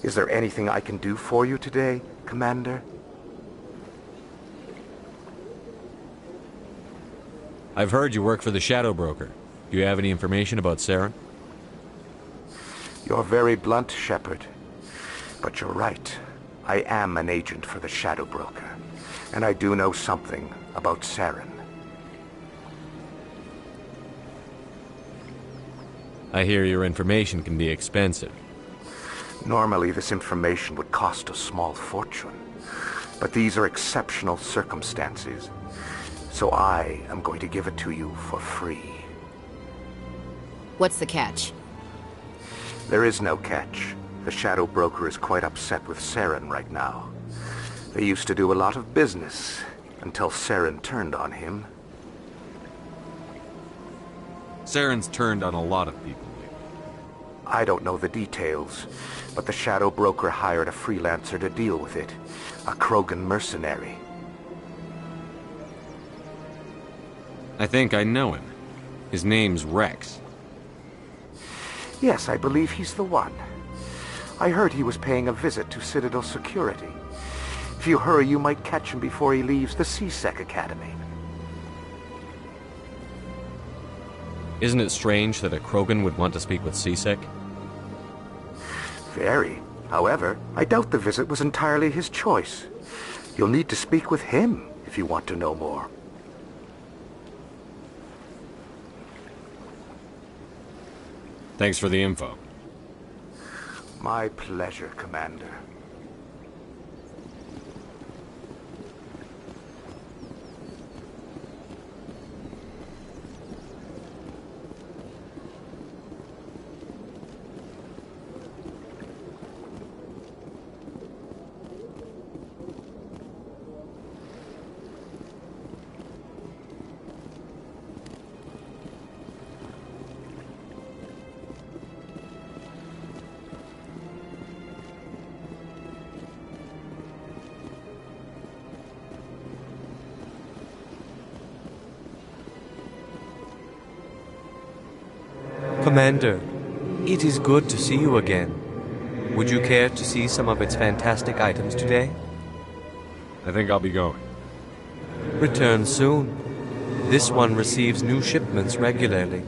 Is there anything I can do for you today, Commander? I've heard you work for the Shadow Broker. Do you have any information about Saren? You're very blunt, Shepard. But you're right. I am an agent for the Shadow Broker. And I do know something about Saren. I hear your information can be expensive. Normally, this information would cost a small fortune. But these are exceptional circumstances. So I am going to give it to you for free. What's the catch? There is no catch. The Shadow Broker is quite upset with Saren right now. They used to do a lot of business, until Saren turned on him. Saren's turned on a lot of people lately. I don't know the details, but the Shadow Broker hired a freelancer to deal with it. A Krogan mercenary. I think I know him. His name's Rex. Yes, I believe he's the one. I heard he was paying a visit to Citadel Security. If you hurry, you might catch him before he leaves the C-Sec Academy. Isn't it strange that a Krogan would want to speak with C-Sec? Very. However, I doubt the visit was entirely his choice. You'll need to speak with him if you want to know more. Thanks for the info. My pleasure, Commander. Commander, it is good to see you again. Would you care to see some of its fantastic items today? I think I'll be going. Return soon. This one receives new shipments regularly.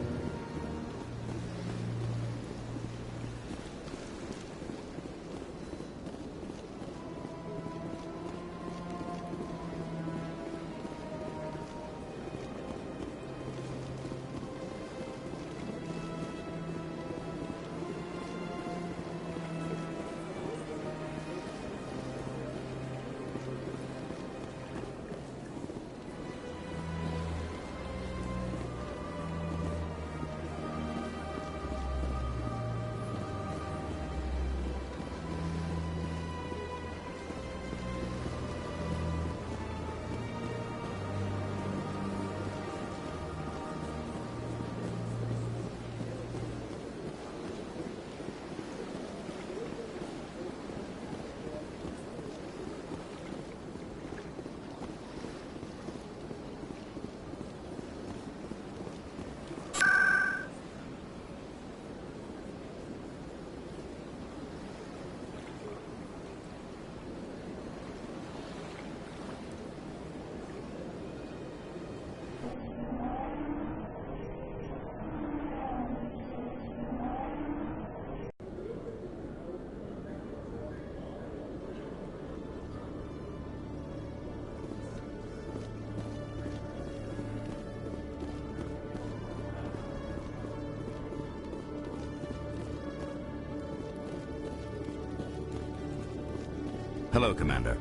Hello, Commander.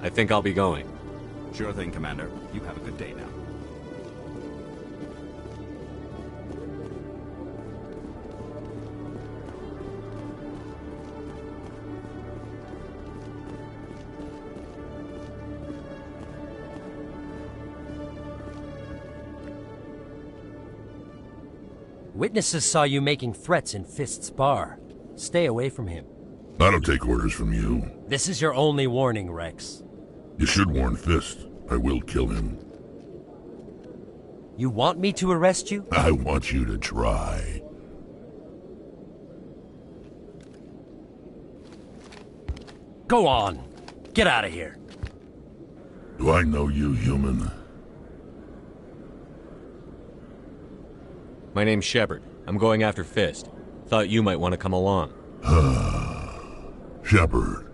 I think I'll be going. Sure thing, Commander. You have a good day now. Witnesses saw you making threats in Fist's bar. Stay away from him. I don't take orders from you. This is your only warning, Rex. You should warn Fist. I will kill him. You want me to arrest you? I want you to try. Go on. Get out of here. Do I know you, human? My name's Shepard. I'm going after Fist. Thought you might want to come along. Shepard.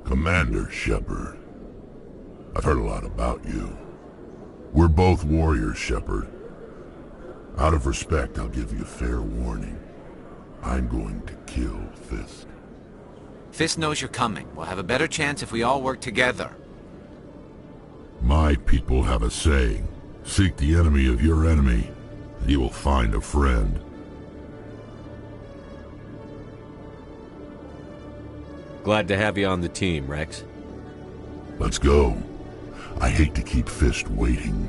Commander Shepard. I've heard a lot about you. We're both warriors, Shepard. Out of respect, I'll give you fair warning. I'm going to kill Fist. Fist knows you're coming. We'll have a better chance if we all work together. My people have a saying. Seek the enemy of your enemy, and you will find a friend. Glad to have you on the team, Rex. Let's go. I hate to keep Fist waiting.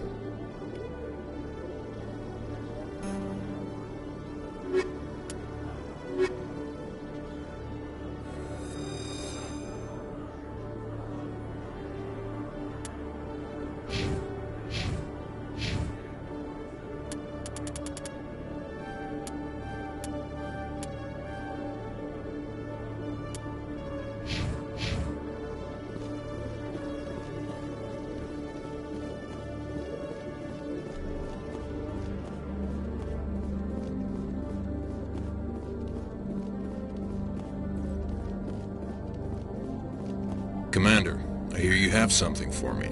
Commander, I hear you have something for me.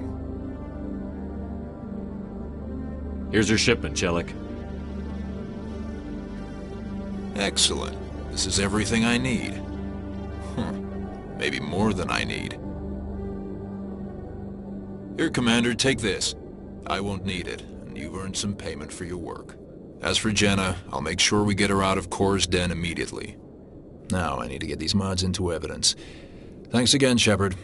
Here's your shipment, Chelik. Excellent. This is everything I need. Maybe more than I need. Here, Commander, take this. I won't need it, and you've earned some payment for your work. As for Jenna, I'll make sure we get her out of Kor's den immediately. Now I need to get these mods into evidence. Thanks again, Shepard.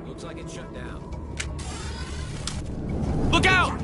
Looks like it's shut down. Look out!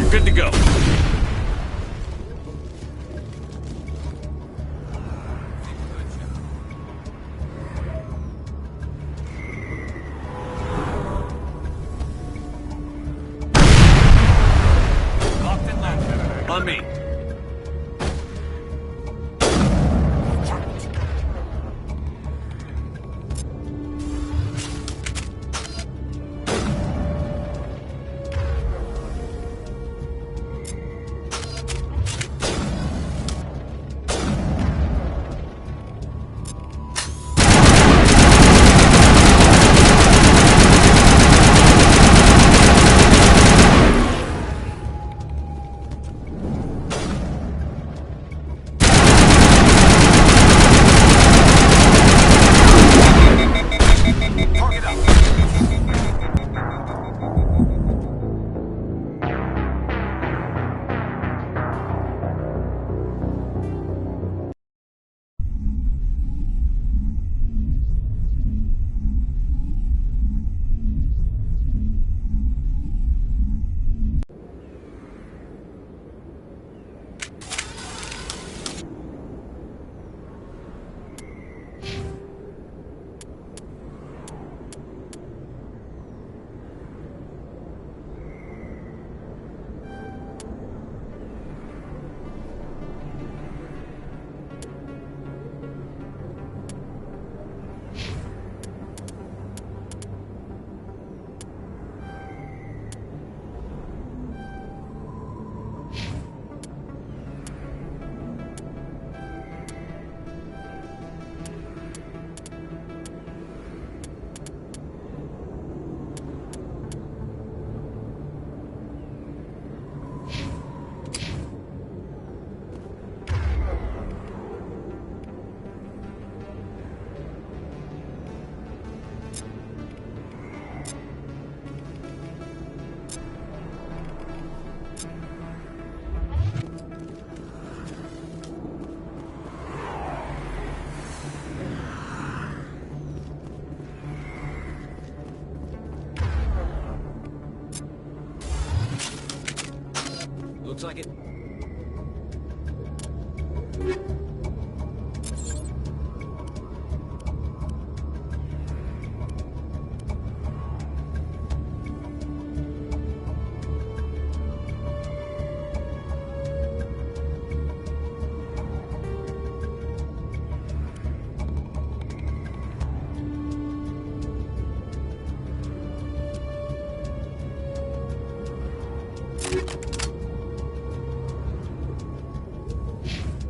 You're good to go. Locked and loaded. On me. Looks like it.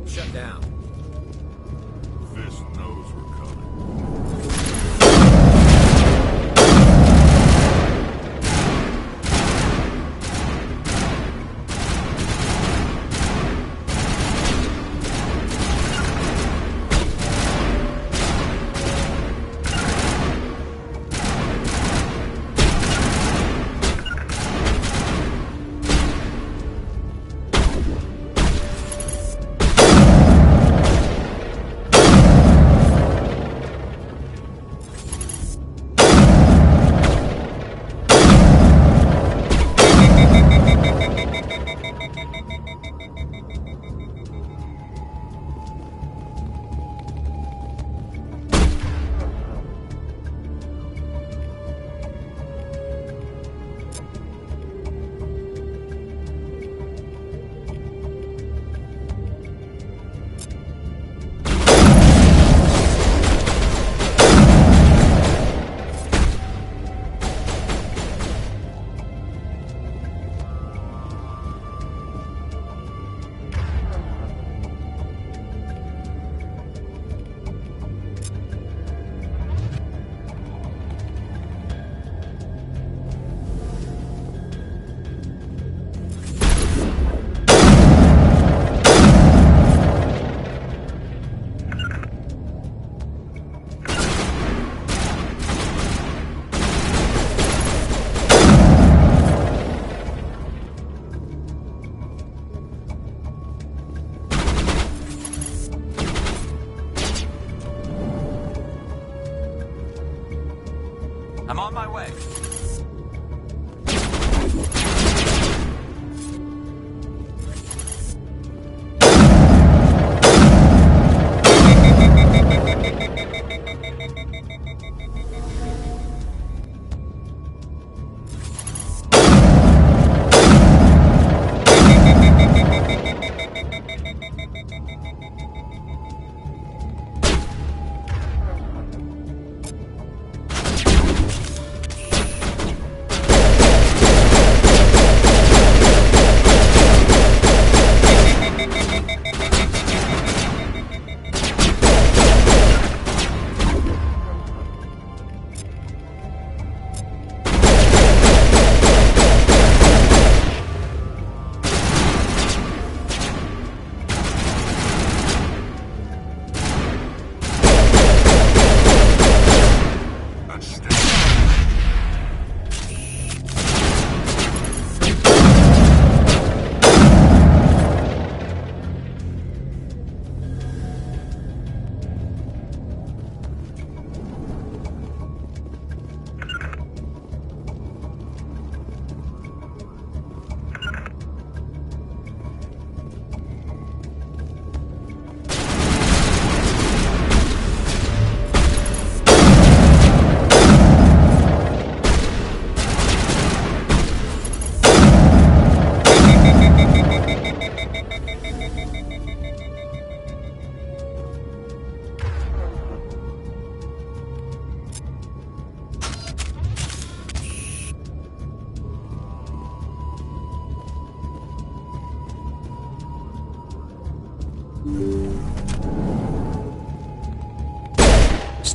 Shut down.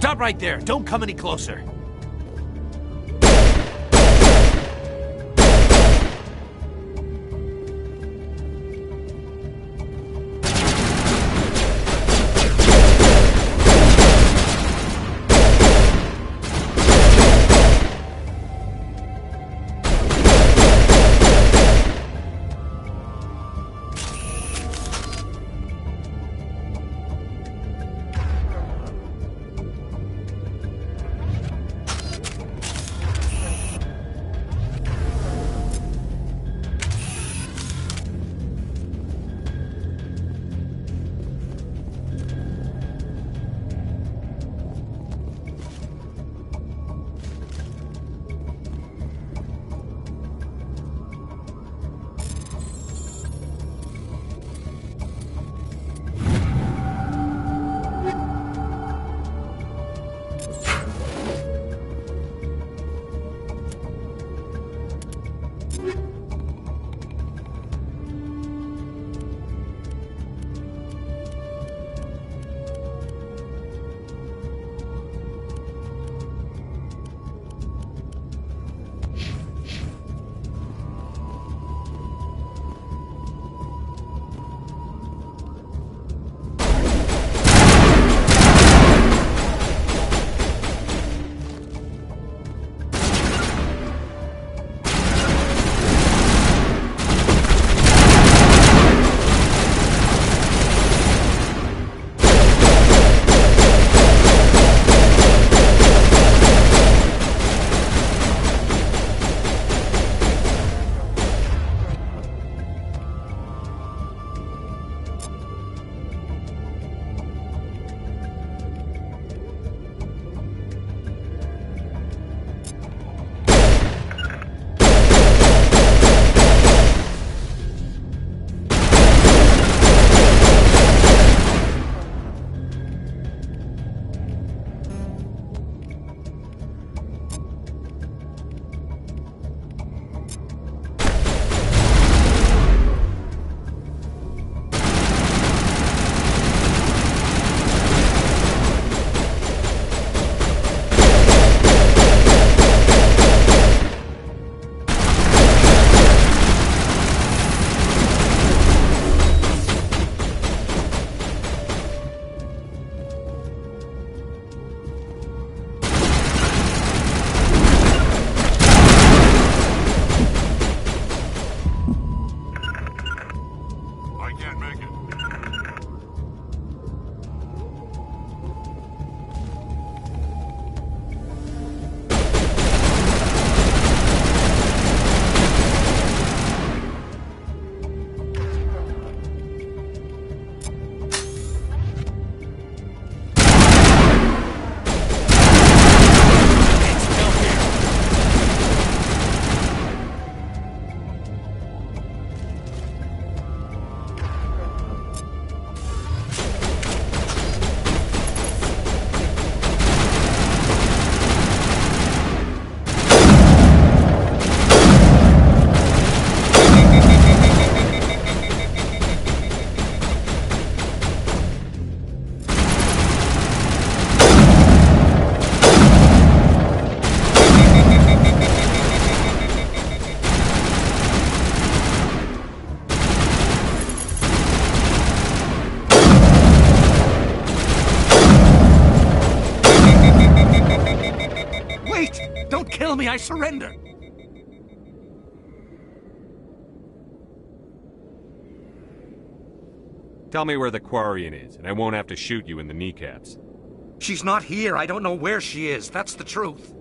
Stop right there. Don't come any closer. Kill me, I surrender! Tell me where the Quarian is, and I won't have to shoot you in the kneecaps. She's not here. I don't know where she is. That's the truth.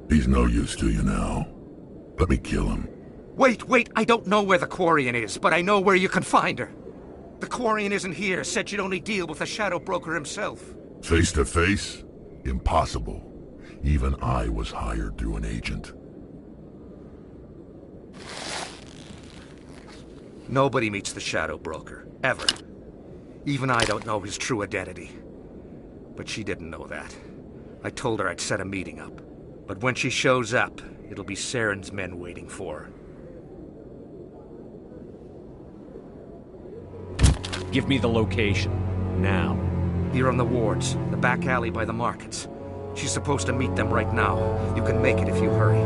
He's no use to you now. Let me kill him. Wait. I don't know where the Quarian is, but I know where you can find her. The Quarian isn't here. Said you'd only deal with the Shadow Broker himself. Face to face? Impossible. Even I was hired through an agent. Nobody meets the Shadow Broker. Ever. Even I don't know his true identity. But she didn't know that. I told her I'd set a meeting up. But when she shows up, it'll be Saren's men waiting for her. Give me the location. Now. Here on the wards, the back alley by the markets. She's supposed to meet them right now. You can make it if you hurry.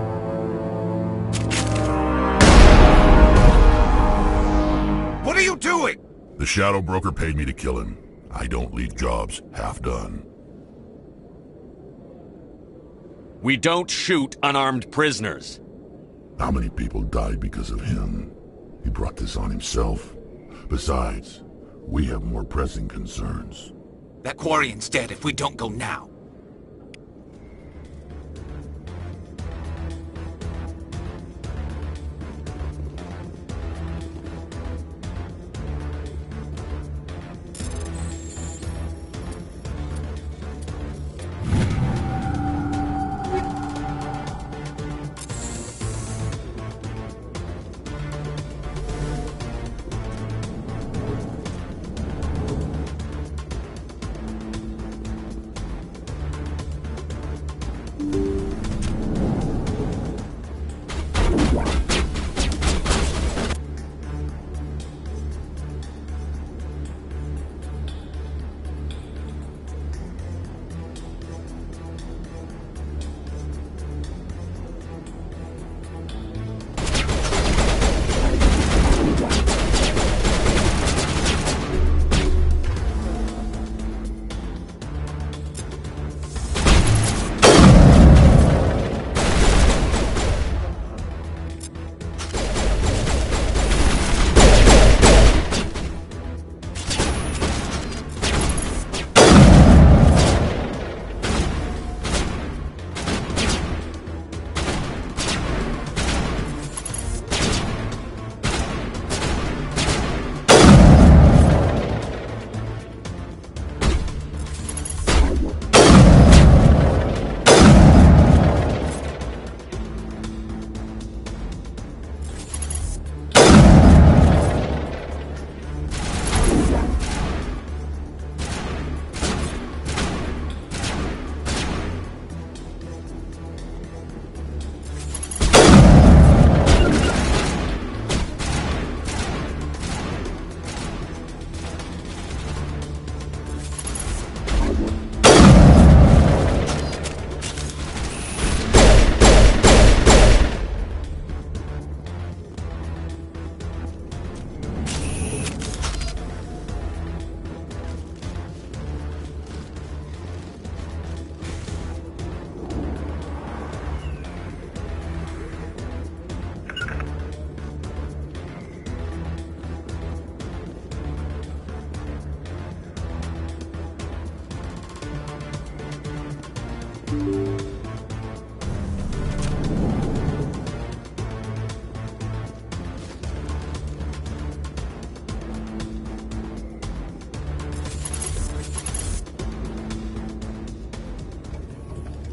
What are you doing? The Shadow Broker paid me to kill him. I don't leave jobs half done. We don't shoot unarmed prisoners. How many people died because of him? He brought this on himself. Besides, we have more pressing concerns. That Quarian's dead if we don't go now.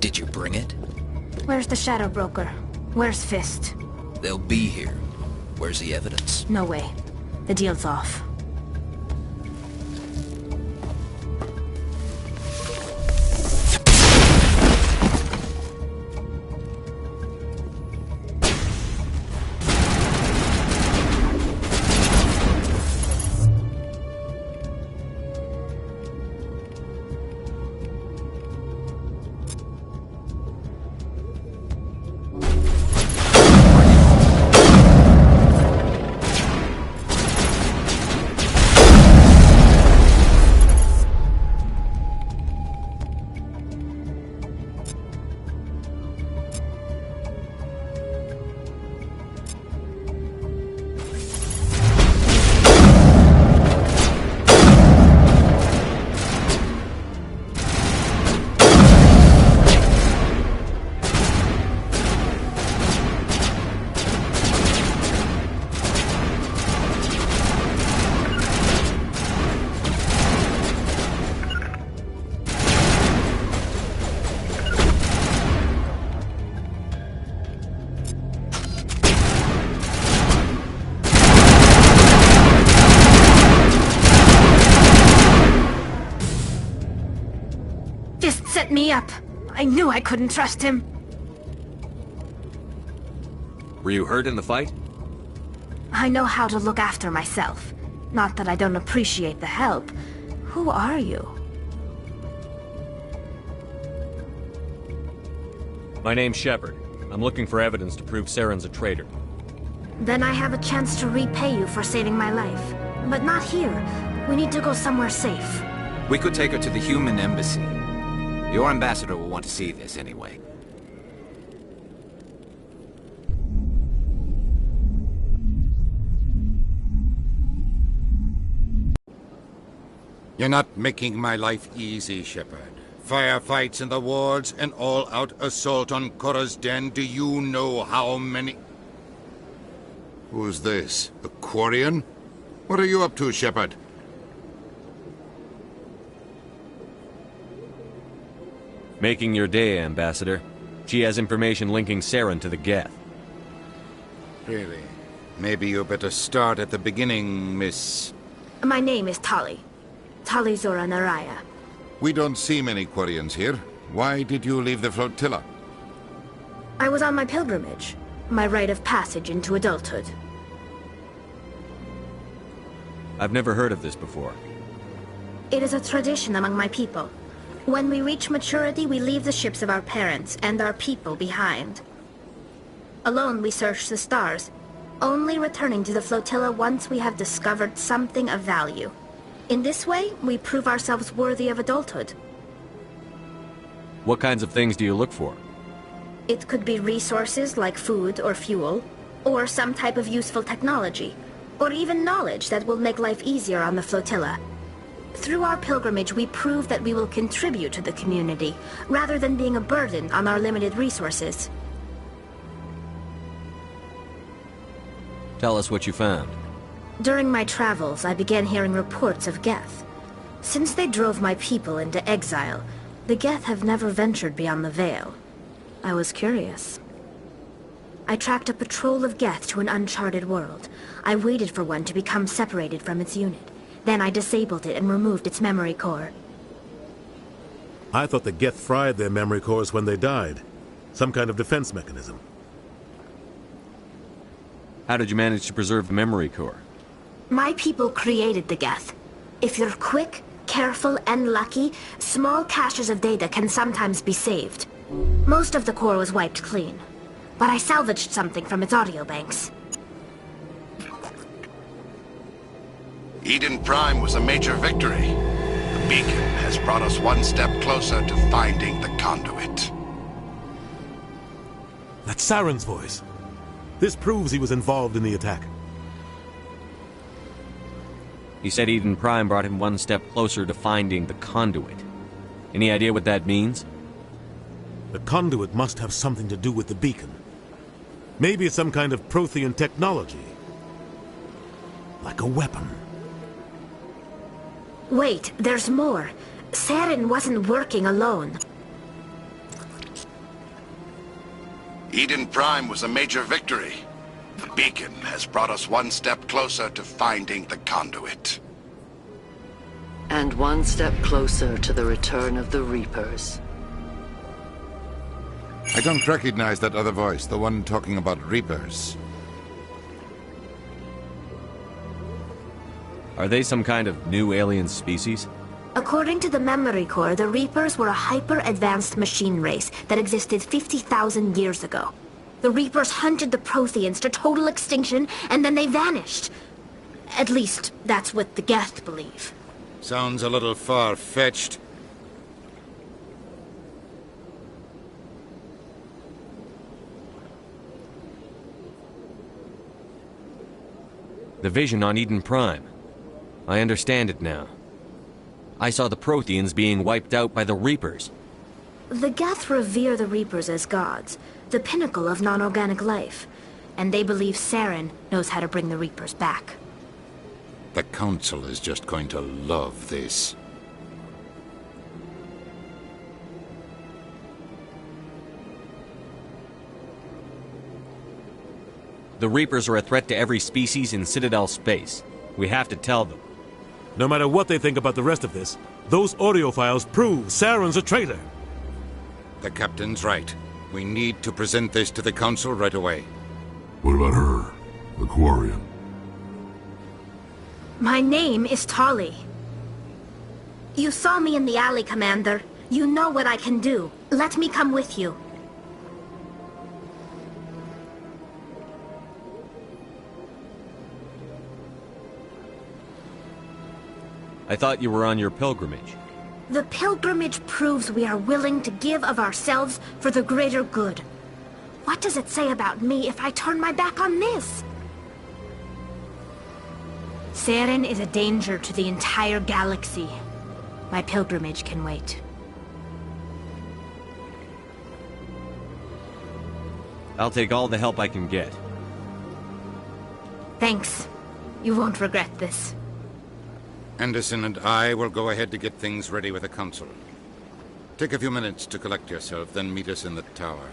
Did you bring it? Where's the Shadow Broker? Where's Fist? They'll be here. Where's the evidence? No way. The deal's off. Fist set me up. I knew I couldn't trust him. Were you hurt in the fight? I know how to look after myself. Not that I don't appreciate the help. Who are you? My name's Shepard. I'm looking for evidence to prove Saren's a traitor. Then I have a chance to repay you for saving my life. But not here. We need to go somewhere safe. We could take her to the human embassy. Your ambassador will want to see this anyway. You're not making my life easy, Shepard. Firefights in the wards, an all-out assault on Korra's Den. Do you know how many... Who's this? A Quarian? What are you up to, Shepard? Making your day, Ambassador. She has information linking Saren to the Geth. Really? Maybe you better start at the beginning, Miss... My name is Tali. Tali Zora Naraya. We don't see many Quarians here. Why did you leave the flotilla? I was on my pilgrimage. My rite of passage into adulthood. I've never heard of this before. It is a tradition among my people. When we reach maturity, we leave the ships of our parents and our people behind. Alone, we search the stars, only returning to the flotilla once we have discovered something of value. In this way, we prove ourselves worthy of adulthood. What kinds of things do you look for? It could be resources like food or fuel, or some type of useful technology, or even knowledge that will make life easier on the flotilla. Through our pilgrimage, we prove that we will contribute to the community, rather than being a burden on our limited resources. Tell us what you found. During my travels, I began hearing reports of Geth. Since they drove my people into exile, the Geth have never ventured beyond the Veil. I was curious. I tracked a patrol of Geth to an uncharted world. I waited for one to become separated from its unit. Then I disabled it and removed its memory core. I thought the Geth fried their memory cores when they died. Some kind of defense mechanism. How did you manage to preserve the memory core? My people created the Geth. If you're quick, careful, and lucky, small caches of data can sometimes be saved. Most of the core was wiped clean, but I salvaged something from its audio banks. Eden Prime was a major victory. The beacon has brought us one step closer to finding the conduit. That's Saren's voice. This proves he was involved in the attack. He said Eden Prime brought him one step closer to finding the conduit. Any idea what that means? The conduit must have something to do with the beacon. Maybe it's some kind of Prothean technology. Like a weapon. Wait, there's more. Saren wasn't working alone. Eden Prime was a major victory. The beacon has brought us one step closer to finding the conduit. And one step closer to the return of the Reapers. I don't recognize that other voice, the one talking about Reapers. Are they some kind of new alien species? According to the memory core, the Reapers were a hyper-advanced machine race that existed 50,000 years ago. The Reapers hunted the Protheans to total extinction, and then they vanished. At least, that's what the Geth believe. Sounds a little far-fetched. The vision on Eden Prime. I understand it now. I saw the Protheans being wiped out by the Reapers. The Geth revere the Reapers as gods, the pinnacle of non-organic life. And they believe Saren knows how to bring the Reapers back. The Council is just going to love this. The Reapers are a threat to every species in Citadel space. We have to tell them. No matter what they think about the rest of this, those audio files prove Saren's a traitor. The Captain's right. We need to present this to the Council right away. What about her? The Quarian? My name is Tali. You saw me in the alley, Commander. You know what I can do. Let me come with you. I thought you were on your pilgrimage. The pilgrimage proves we are willing to give of ourselves for the greater good. What does it say about me if I turn my back on this? Saren is a danger to the entire galaxy. My pilgrimage can wait. I'll take all the help I can get. Thanks. You won't regret this. Anderson and I will go ahead to get things ready with the Council. Take a few minutes to collect yourself, then meet us in the tower.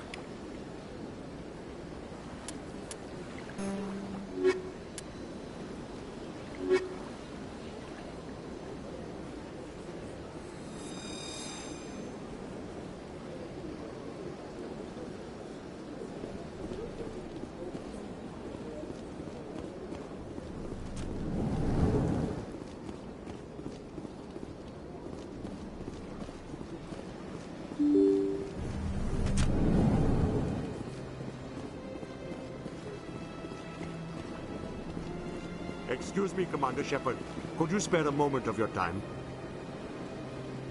Excuse me, Commander Shepard. Could you spare a moment of your time?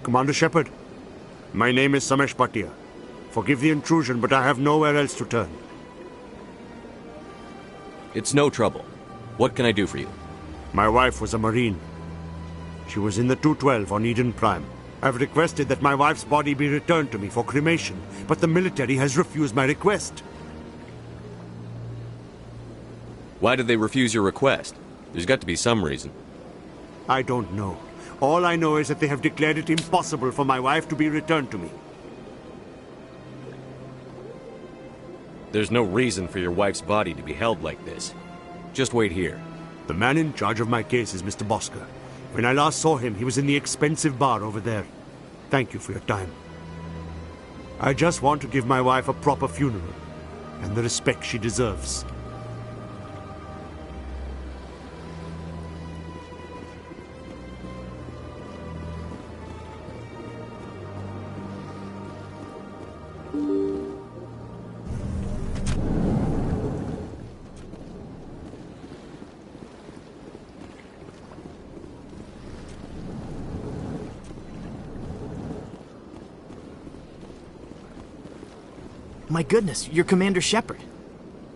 Commander Shepard, my name is Samesh Bhatia. Forgive the intrusion, but I have nowhere else to turn. It's no trouble. What can I do for you? My wife was a Marine. She was in the 212 on Eden Prime. I've requested that my wife's body be returned to me for cremation, but the military has refused my request. Why did they refuse your request? There's got to be some reason. I don't know. All I know is that they have declared it impossible for my wife to be returned to me. There's no reason for your wife's body to be held like this. Just wait here. The man in charge of my case is Mr. Bosker. When I last saw him, he was in the expensive bar over there. Thank you for your time. I just want to give my wife a proper funeral, and the respect she deserves. My goodness, you're Commander Shepard.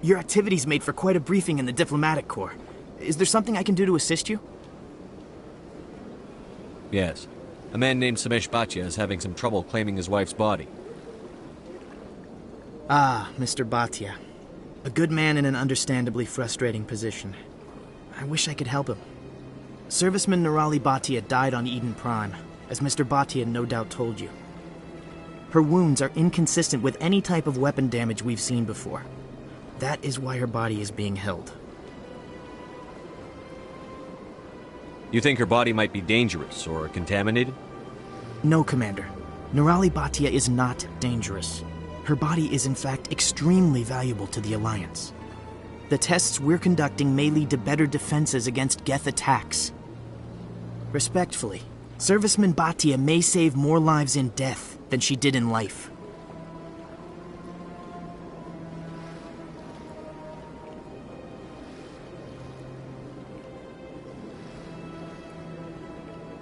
Your activities made for quite a briefing in the Diplomatic Corps. Is there something I can do to assist you? Yes. A man named Samesh Bhatia is having some trouble claiming his wife's body. Ah, Mr. Bhatia. A good man in an understandably frustrating position. I wish I could help him. Serviceman Nirali Bhatia died on Eden Prime, as Mr. Bhatia no doubt told you. Her wounds are inconsistent with any type of weapon damage we've seen before. That is why her body is being held. You think her body might be dangerous or contaminated? No, Commander. Nirali Bhatia is not dangerous. Her body is in fact extremely valuable to the Alliance. The tests we're conducting may lead to better defenses against Geth attacks. Respectfully, Serviceman Bhatia may save more lives in death than she did in life.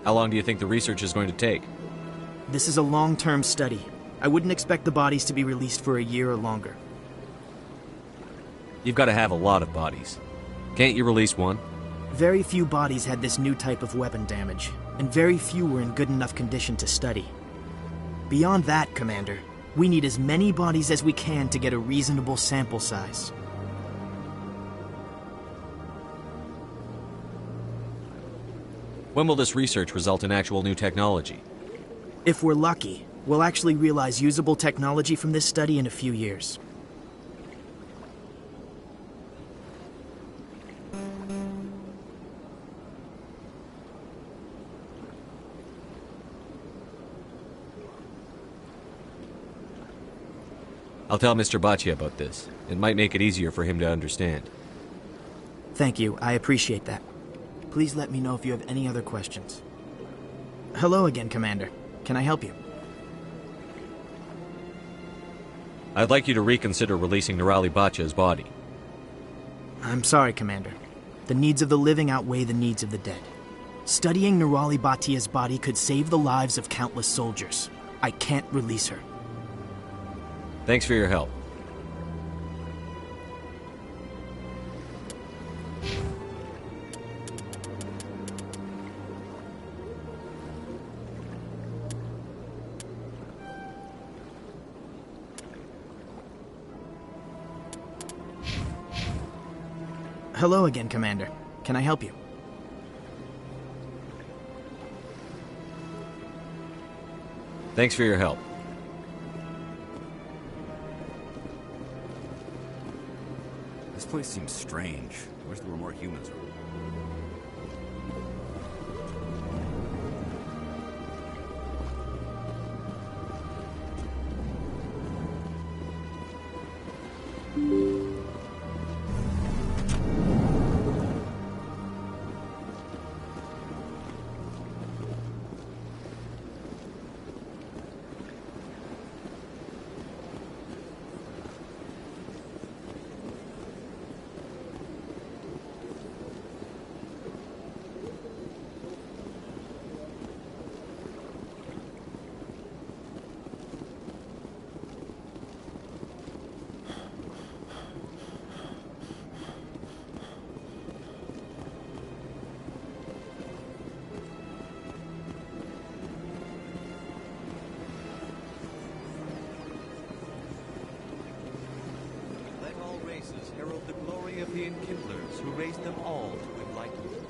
How long do you think the research is going to take? This is a long-term study. I wouldn't expect the bodies to be released for a year or longer. You've got to have a lot of bodies. Can't you release one? Very few bodies had this new type of weapon damage, and very few were in good enough condition to study. Beyond that, Commander, we need as many bodies as we can to get a reasonable sample size. When will this research result in actual new technology? If we're lucky, we'll actually realize usable technology from this study in a few years. I'll tell Mr. Bhatia about this. It might make it easier for him to understand. Thank you, I appreciate that. Please let me know if you have any other questions. Hello again, Commander. Can I help you? I'd like you to reconsider releasing Nirali Bhatia's body. I'm sorry, Commander. The needs of the living outweigh the needs of the dead. Studying Nurali Batia's body could save the lives of countless soldiers. I can't release her. Thanks for your help. Hello again, Commander. Can I help you? Thanks for your help. This place seems strange. I wish there were more humans around. Herald the glory of the Enkindlers, who raised them all to enlightenment.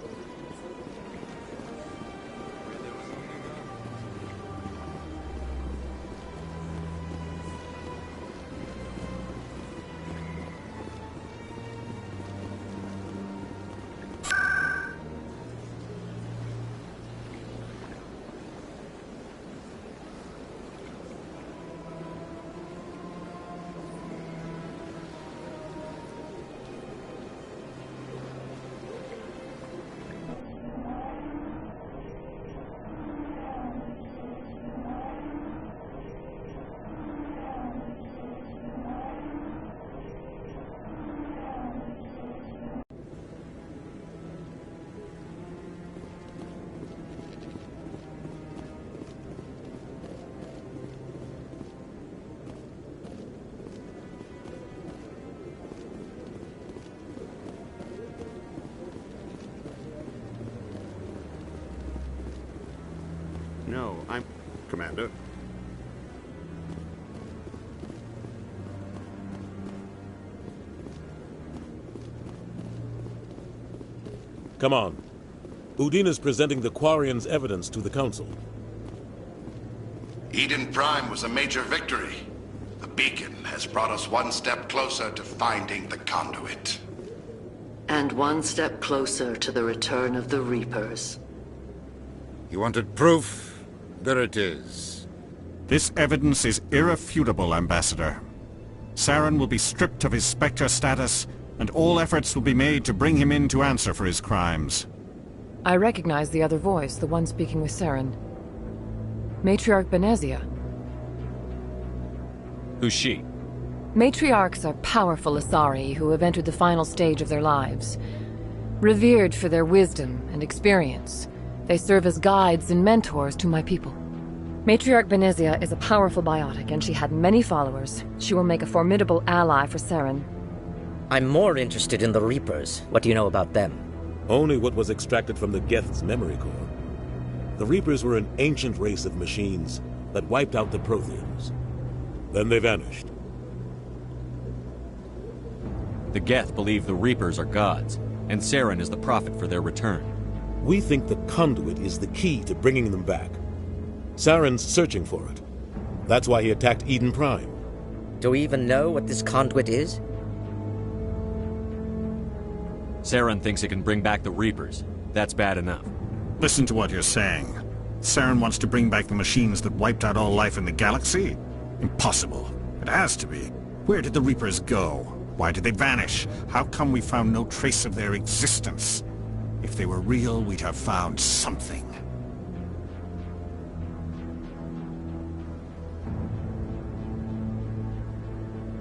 No, I'm... Commander. Come on. Udina's presenting the Quarians' evidence to the Council. Eden Prime was a major victory. The beacon has brought us one step closer to finding the conduit. And one step closer to the return of the Reapers. You wanted proof? There it is. This evidence is irrefutable, Ambassador. Saren will be stripped of his Spectre status, and all efforts will be made to bring him in to answer for his crimes. I recognize the other voice, the one speaking with Saren. Matriarch Benezia. Who's she? Matriarchs are powerful Asari who have entered the final stage of their lives. Revered for their wisdom and experience, they serve as guides and mentors to my people. Matriarch Benezia is a powerful biotic, and she had many followers. She will make a formidable ally for Saren. I'm more interested in the Reapers. What do you know about them? Only what was extracted from the Geth's memory core. The Reapers were an ancient race of machines that wiped out the Protheans. Then they vanished. The Geth believe the Reapers are gods, and Saren is the prophet for their return. We think the conduit is the key to bringing them back. Saren's searching for it. That's why he attacked Eden Prime. Do we even know what this conduit is? Saren thinks it can bring back the Reapers. That's bad enough. Listen to what you're saying. Saren wants to bring back the machines that wiped out all life in the galaxy? Impossible. It has to be. Where did the Reapers go? Why did they vanish? How come we found no trace of their existence? If they were real, we'd have found something.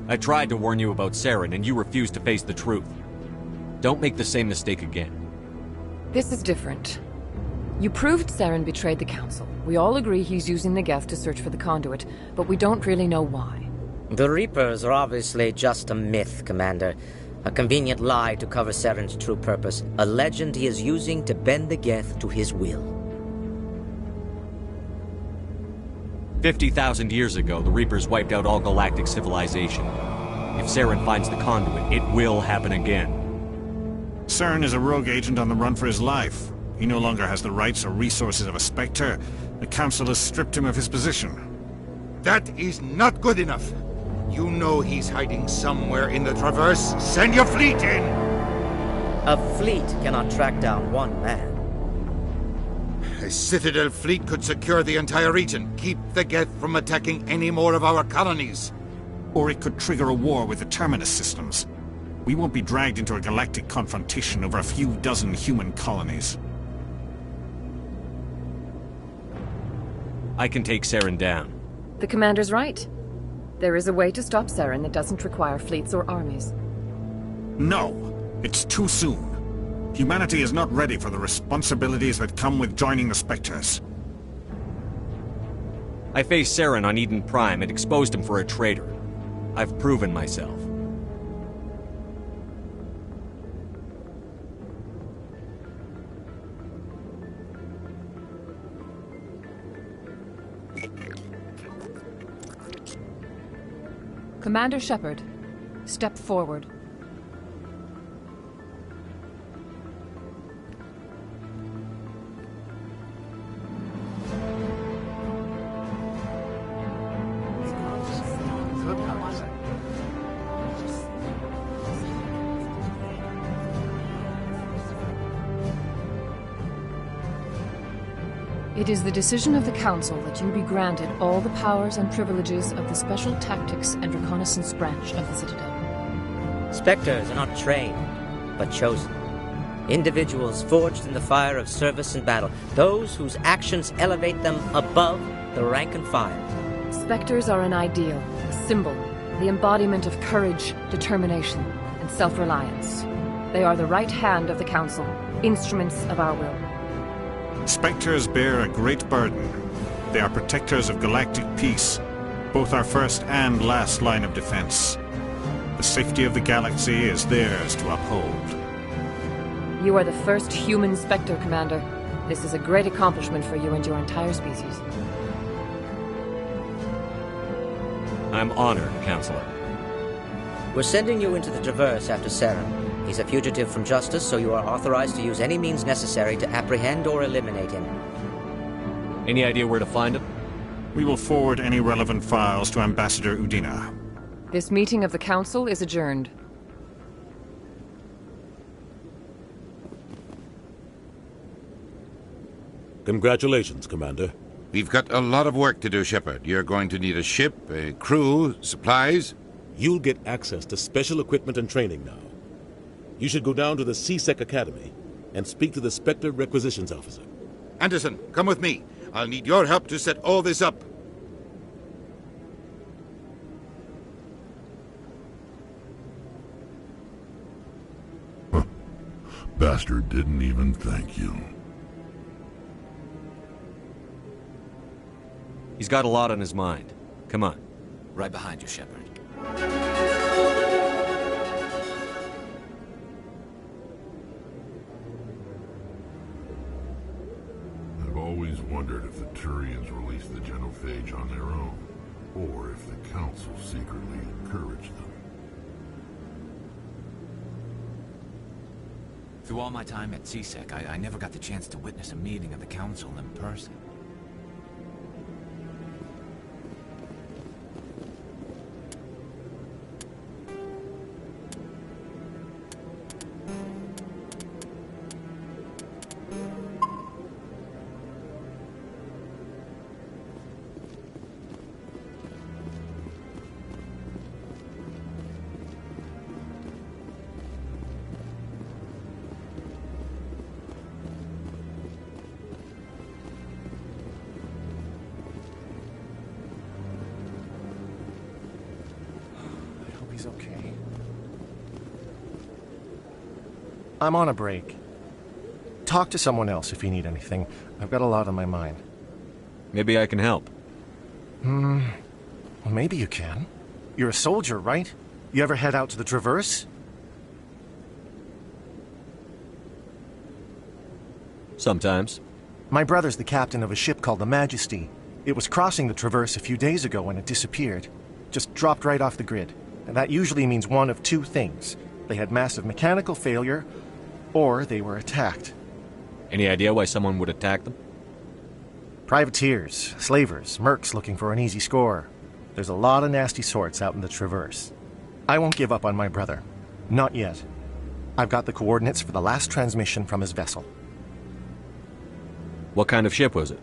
I tried to warn you about Saren, and you refused to face the truth. Don't make the same mistake again. This is different. You proved Saren betrayed the Council. We all agree he's using the Geth to search for the conduit, but we don't really know why. The Reapers are obviously just a myth, Commander. A convenient lie to cover Saren's true purpose. A legend he is using to bend the Geth to his will. 50,000 years ago, the Reapers wiped out all galactic civilization. If Saren finds the conduit, it will happen again. Saren is a rogue agent on the run for his life. He no longer has the rights or resources of a Spectre. The Council has stripped him of his position. That is not good enough. You know he's hiding somewhere in the Traverse. Send your fleet in! A fleet cannot track down one man. A Citadel fleet could secure the entire region, keep the Geth from attacking any more of our colonies. Or it could trigger a war with the Terminus systems. We won't be dragged into a galactic confrontation over a few dozen human colonies. I can take Saren down. The Commander's right. There is a way to stop Saren that doesn't require fleets or armies. No! It's too soon. Humanity is not ready for the responsibilities that come with joining the Spectres. I faced Saren on Eden Prime and exposed him for a traitor. I've proven myself. Commander Shepard, step forward. It is the decision of the Council that you be granted all the powers and privileges of the Special Tactics and Reconnaissance branch of the Citadel. Spectres are not trained, but chosen. Individuals forged in the fire of service and battle. Those whose actions elevate them above the rank and file. Spectres are an ideal, a symbol, the embodiment of courage, determination, and self-reliance. They are the right hand of the Council, instruments of our will. Spectres bear a great burden. They are protectors of galactic peace, both our first and last line of defense. The safety of the galaxy is theirs to uphold. You are the first human Spectre, Commander. This is a great accomplishment for you and your entire species. I'm honored, Counselor. We're sending you into the Traverse after Saren. He's a fugitive from justice, so you are authorized to use any means necessary to apprehend or eliminate him. Any idea where to find him? We will forward any relevant files to Ambassador Udina. This meeting of the Council is adjourned. Congratulations, Commander. We've got a lot of work to do, Shepard. You're going to need a ship, a crew, supplies. You'll get access to special equipment and training now. You should go down to the C-Sec Academy and speak to the Spectre Requisitions Officer. Anderson, come with me. I'll need your help to set all this up. Bastard didn't even thank you. He's got a lot on his mind. Come on. Right behind you, Shepard. I've always wondered if the Turians released the Genophage on their own, or if the Council secretly encouraged them. Through all my time at C-Sec, I never got the chance to witness a meeting of the Council in person. He's okay. I'm on a break. talk to someone else if you need anything. I've got a lot on my mind. Maybe I can help. Well, maybe you can. You're a soldier, right? You ever head out to the Traverse? Sometimes. My brother's the captain of a ship called the Majesty. It was crossing the Traverse a few days ago when it disappeared. Just dropped right off the grid. And that usually means one of two things. They had massive mechanical failure, or they were attacked. Any idea why someone would attack them? Privateers, slavers, mercs looking for an easy score. There's a lot of nasty sorts out in the Traverse. I won't give up on my brother. Not yet. I've got the coordinates for the last transmission from his vessel. What kind of ship was it?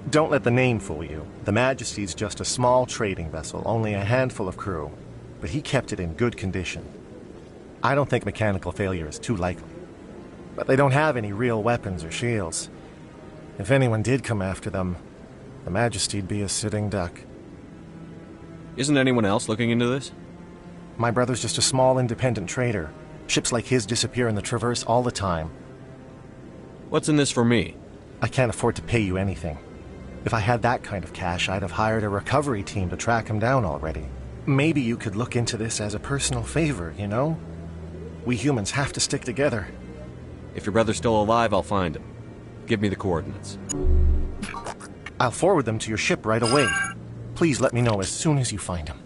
Don't let the name fool you. The Majesty's just a small trading vessel, only a handful of crew. But he kept it in good condition. I don't think mechanical failure is too likely. But they don't have any real weapons or shields. If anyone did come after them, the Majesty'd be a sitting duck. Isn't anyone else looking into this? My brother's just a small independent trader. Ships like his disappear in the Traverse all the time. What's in this for me? I can't afford to pay you anything. If I had that kind of cash, I'd have hired a recovery team to track him down already. Maybe you could look into this as a personal favor, you know? We humans have to stick together. If your brother's still alive, I'll find him. Give me the coordinates. I'll forward them to your ship right away. Please let me know as soon as you find him.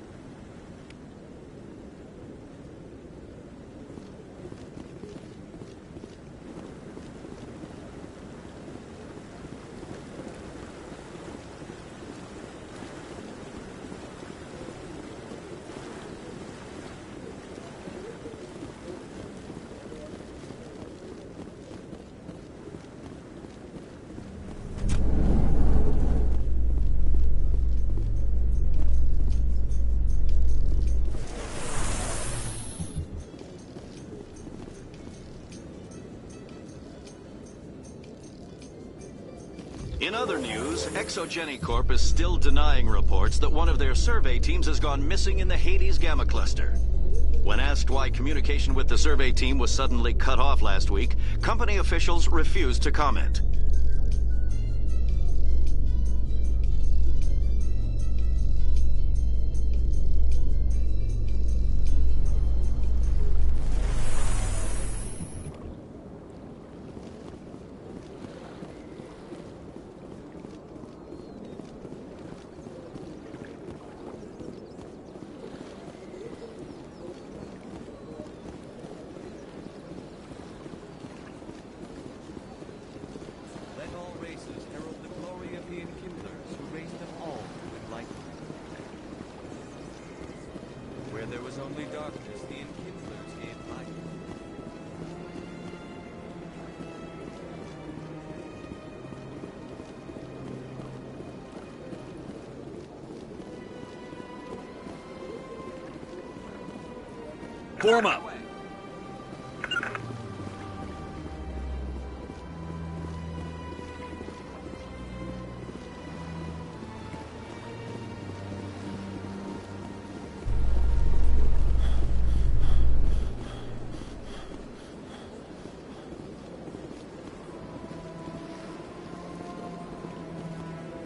In other news, Exogeny Corp is still denying reports that one of their survey teams has gone missing in the Hades Gamma Cluster. When asked why communication with the survey team was suddenly cut off last week, company officials refused to comment. Form up.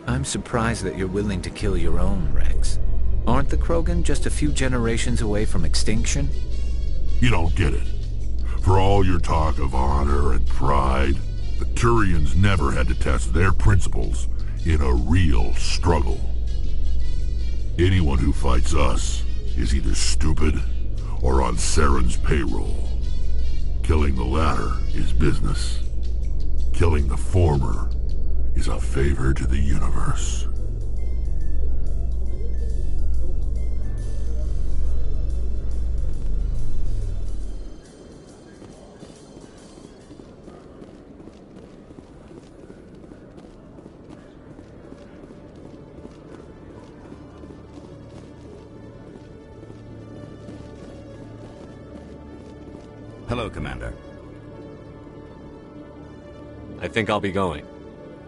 I'm surprised that you're willing to kill your own, Rex. Aren't the Krogan just a few generations away from extinction? You don't get it. For all your talk of honor and pride, the Turians never had to test their principles in a real struggle. Anyone who fights us is either stupid or on Saren's payroll. Killing the latter is business. Killing the former is a favor to the universe. Hello, Commander. I think I'll be going.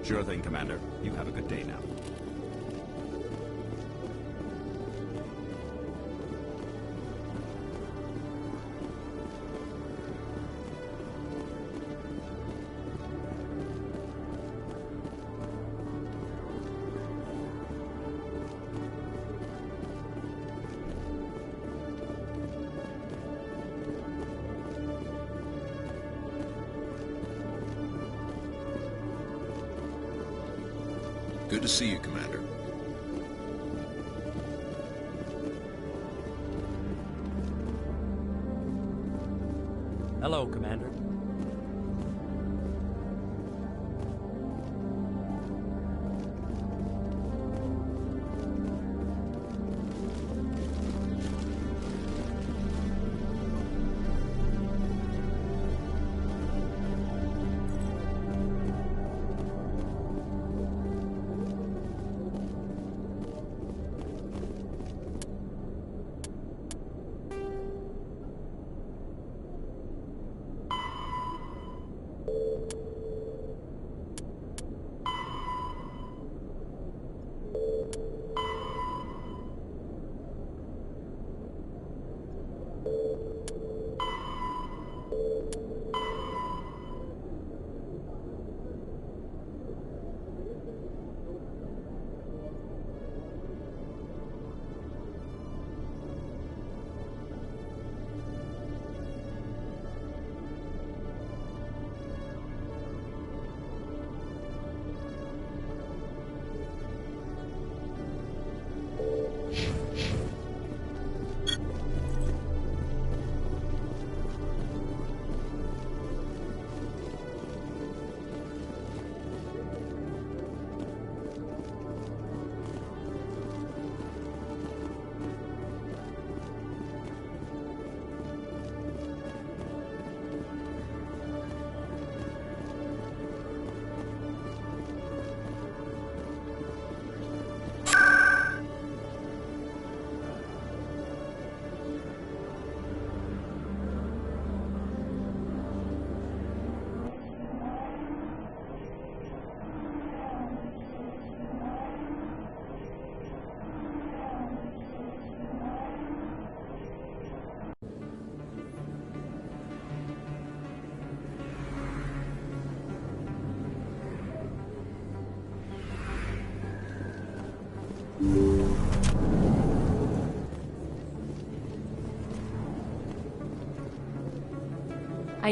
Sure thing, Commander. You have a good day now. Good to see you, Commander. Hello, Commander.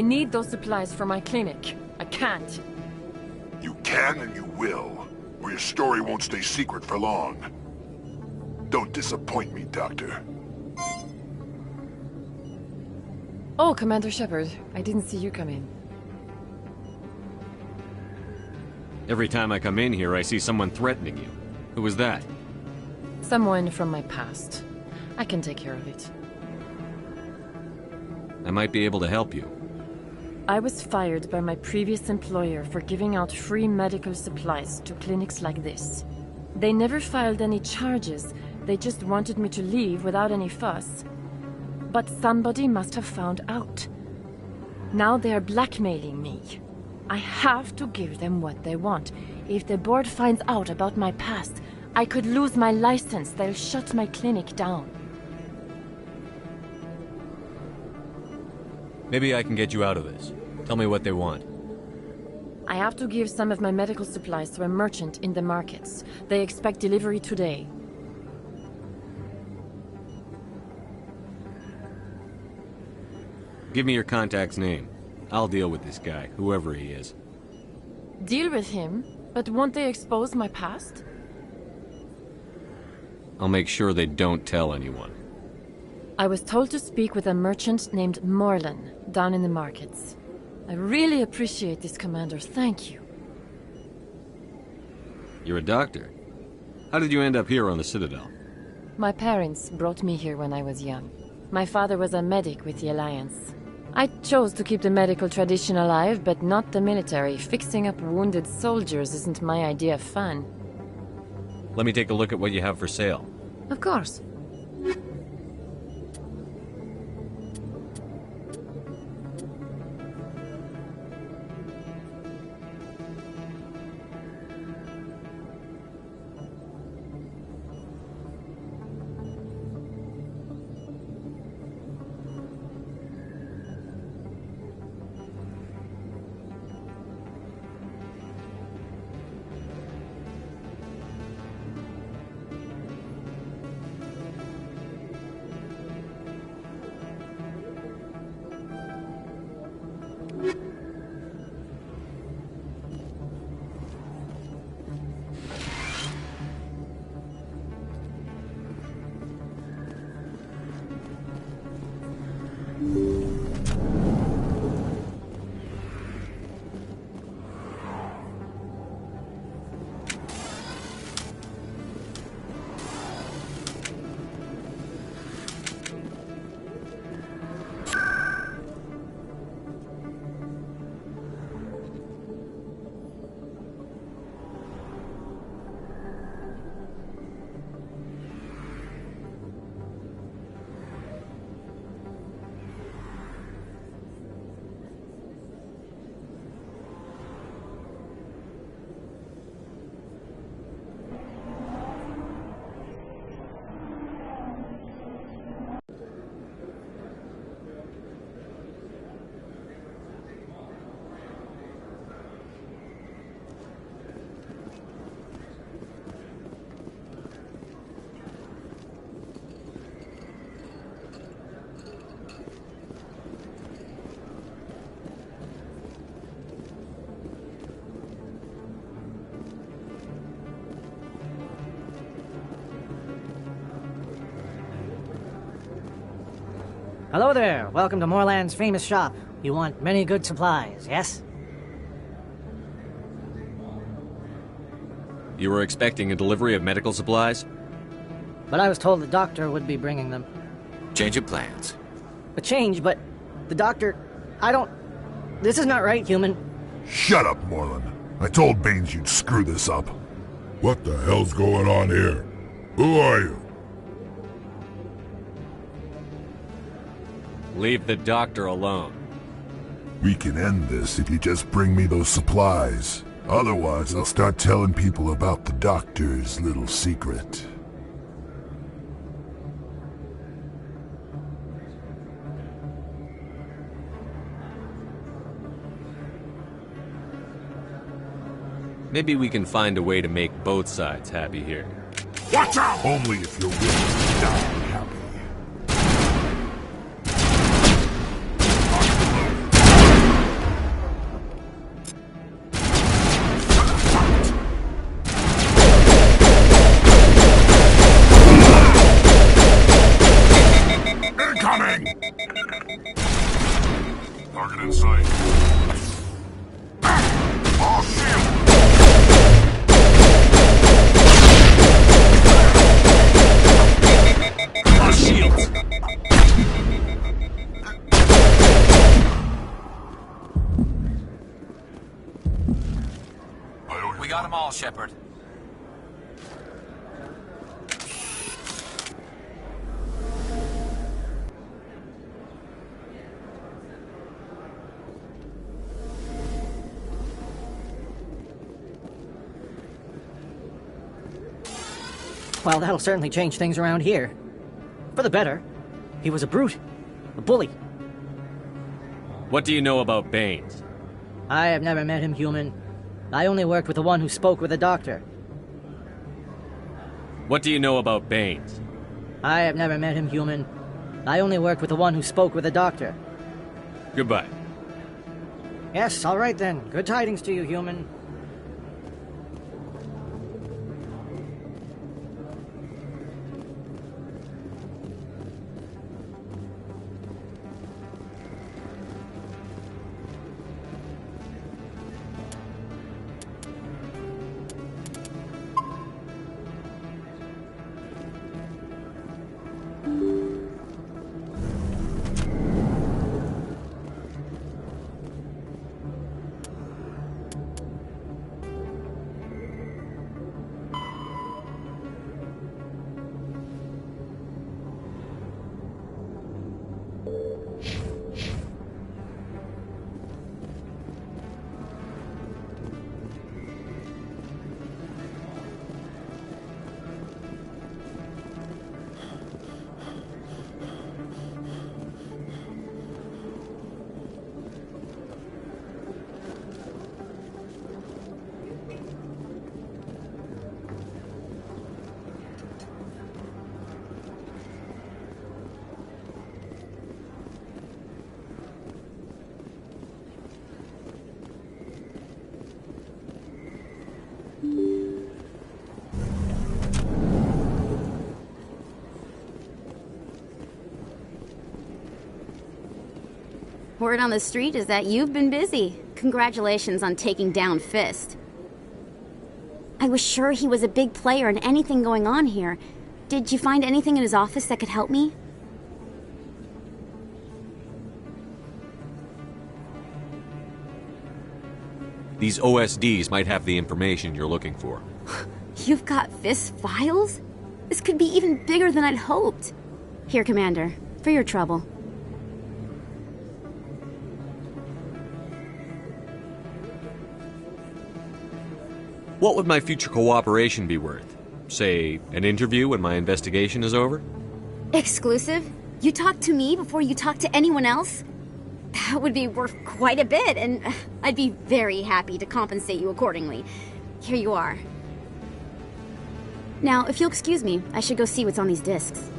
I need those supplies for my clinic. I can't. You can and you will, or your story won't stay secret for long. Don't disappoint me, Doctor. Oh, Commander Shepard. I didn't see you come in. Every time I come in here, I see someone threatening you. Who was that? Someone from my past. I can take care of it. I might be able to help you. I was fired by my previous employer for giving out free medical supplies to clinics like this. They never filed any charges. They just wanted me to leave without any fuss. But somebody must have found out. Now they are blackmailing me. I have to give them what they want. If the board finds out about my past, I could lose my license. They'll shut my clinic down. Maybe I can get you out of this. Tell me what they want. I have to give some of my medical supplies to a merchant in the markets. They expect delivery today. Give me your contact's name. I'll deal with this guy, whoever he is. Deal with him? But won't they expose my past? I'll make sure they don't tell anyone. I was told to speak with a merchant named Morlan, down in the markets. I really appreciate this, Commander. Thank you. You're a doctor. How did you end up here on the Citadel? My parents brought me here when I was young. My father was a medic with the Alliance. I chose to keep the medical tradition alive, but not the military. Fixing up wounded soldiers isn't my idea of fun. Let me take a look at what you have for sale. Of course. Hello there. Welcome to Moorland's famous shop. You want many good supplies, yes? You were expecting a delivery of medical supplies? But I was told the doctor would be bringing them. Change of plans. A change, but the doctor... I don't... This is not right, human. Shut up, Moorland. I told Baines you'd screw this up. What the hell's going on here? Who are you? Leave the doctor alone. We can end this if you just bring me those supplies. Otherwise, I'll start telling people about the doctor's little secret. Maybe we can find a way to make both sides happy here. Watch out! Only if you're willing to die happy. Incoming! Target in sight. All shield! We got them all, Shepard. Well, that'll certainly change things around here. For the better. He was a brute. A bully. What do you know about Baines? I have never met him, human. I only worked with the one who spoke with the doctor. What do you know about Baines? I have never met him, human. I only worked with the one who spoke with the doctor. Goodbye. Yes, all right then. Good tidings to you, human. Word on the street is that you've been busy. Congratulations on taking down Fist. I was sure he was a big player in anything going on here. Did you find anything in his office that could help me? These OSDs might have the information you're looking for. You've got Fist files? This could be even bigger than I'd hoped. Here, Commander, for your trouble. What would my future cooperation be worth? Say, an interview when my investigation is over? Exclusive? You talk to me before you talk to anyone else? That would be worth quite a bit, and I'd be very happy to compensate you accordingly. Here you are. Now, if you'll excuse me, I should go see what's on these discs.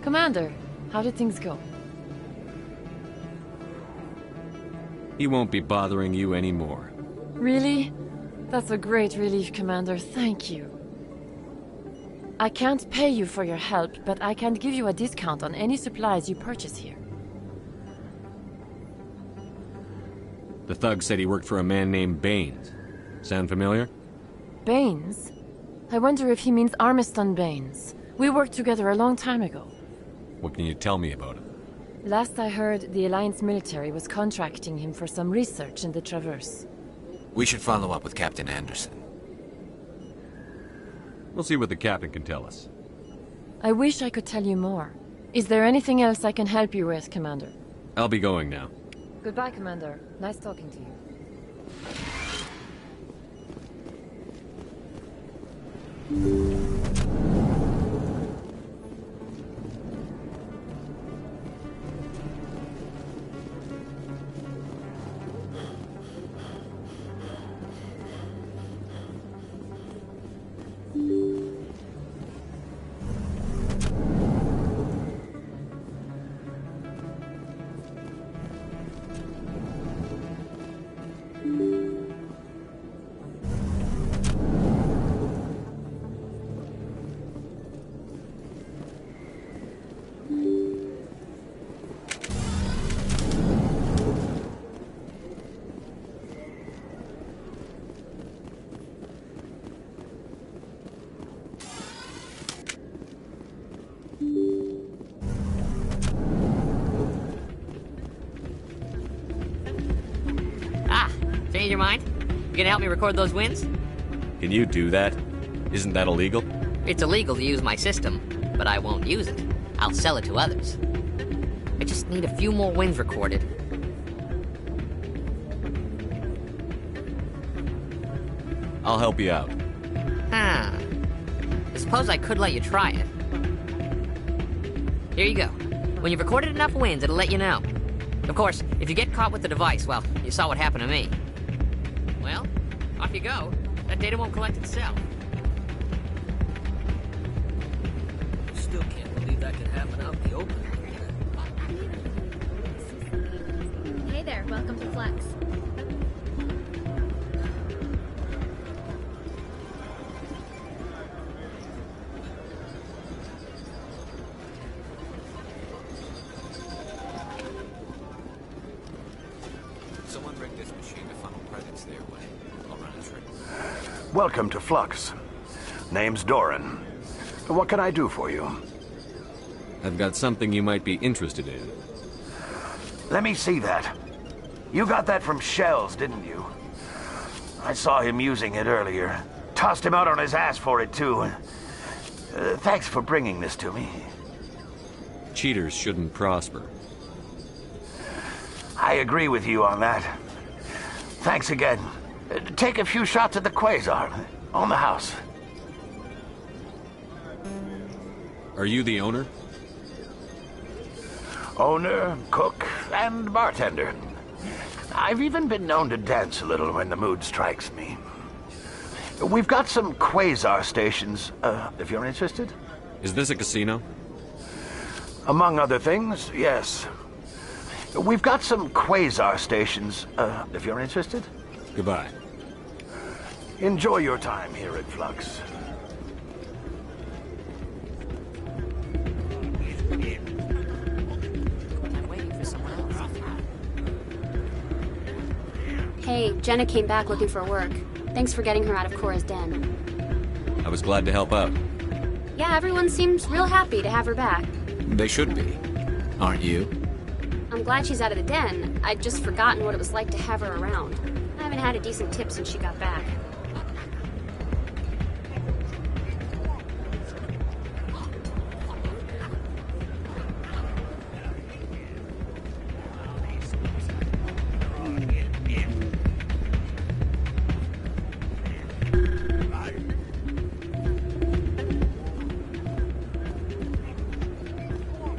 Commander, how did things go? He won't be bothering you anymore. Really? That's a great relief, Commander. Thank you. I can't pay you for your help, but I can give you a discount on any supplies you purchase here. The thug said he worked for a man named Baines. Sound familiar? Baines? I wonder if he means Armiston Baines. We worked together a long time ago. What can you tell me about him? Last I heard, the Alliance military was contracting him for some research in the Traverse. We should follow up with Captain Anderson. We'll see what the captain can tell us. I wish I could tell you more. Is there anything else I can help you with, Commander? I'll be going now. Goodbye, Commander. Nice talking to you. Change your mind? You gonna help me record those wins? Can you do that? Isn't that illegal? It's illegal to use my system, but I won't use it. I'll sell it to others. I just need a few more wins recorded. I'll help you out. I suppose I could let you try it. Here you go. When you've recorded enough wins, it'll let you know. Of course, if you get caught with the device, well, you saw what happened to me. Well, off you go. That data won't collect itself. Still can't believe that could happen out in the open. Hey there, welcome to Flex. Someone bring this machine to funnel credits their way. I'll run a trick. Welcome to Flux. Name's Doran. What can I do for you? I've got something you might be interested in. Let me see that. You got that from Shells, didn't you? I saw him using it earlier. Tossed him out on his ass for it, too. Thanks for bringing this to me. Cheaters shouldn't prosper. I agree with you on that. Thanks again. Take a few shots at the Quasar. On the house. Are you the owner? Owner, cook, and bartender. I've even been known to dance a little when the mood strikes me. We've got some Quasar stations, if you're interested. Is this a casino? Among other things, yes. We've got some Quasar stations, if you're interested. Goodbye. Enjoy your time here at Flux. Hey, Jenna came back looking for work. Thanks for getting her out of Cora's den. I was glad to help out. Yeah, everyone seems real happy to have her back. They should be. Aren't you? I'm glad she's out of the den. I'd just forgotten what it was like to have her around. I haven't had a decent tip since she got back.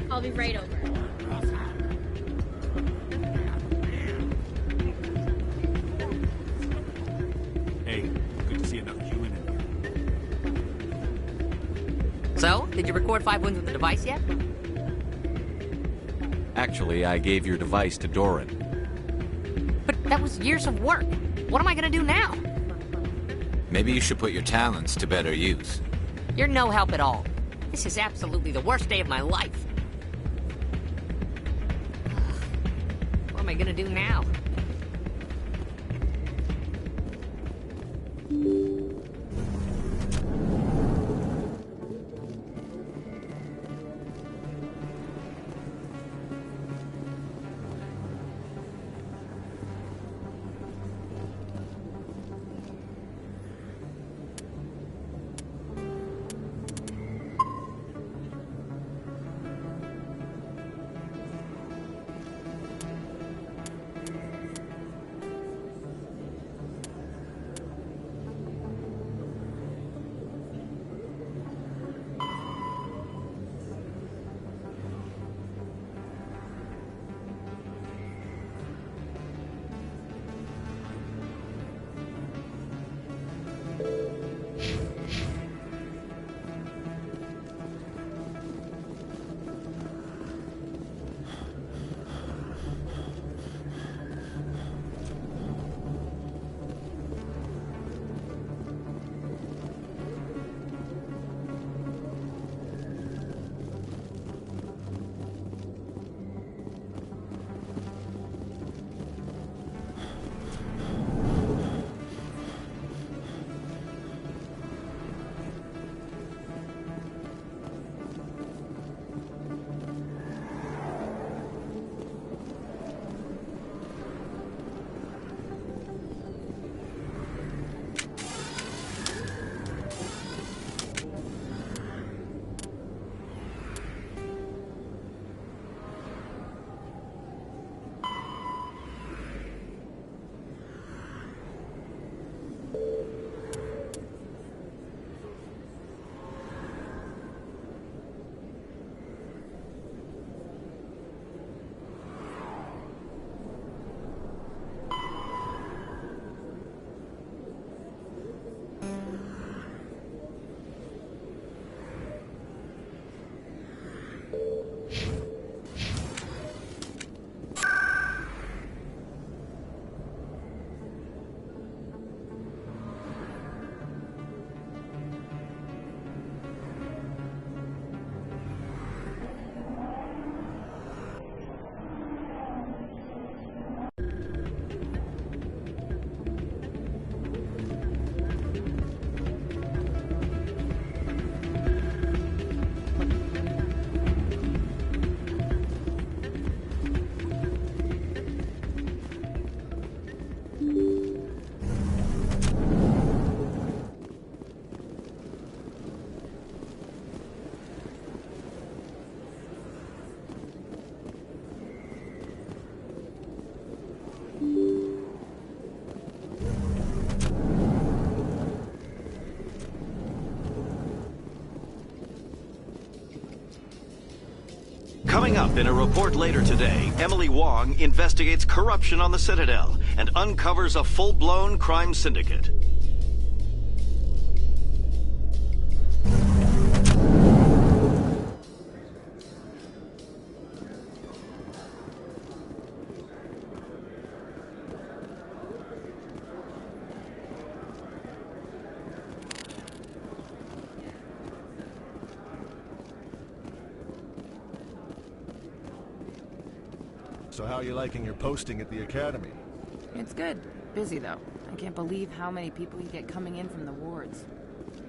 I'll be right over. Hey, good to see another human in here. So, did you record 5 wins with the device yet? Actually, I gave your device to Doran. But that was years of work. What am I gonna do now? Maybe you should put your talents to better use. You're no help at all. This is absolutely the worst day of my life. What am I gonna do now? Coming up in a report later today, Emily Wong investigates corruption on the Citadel and uncovers a full-blown crime syndicate. So how are you liking your posting at the Academy? It's good. Busy, though. I can't believe how many people you get coming in from the wards.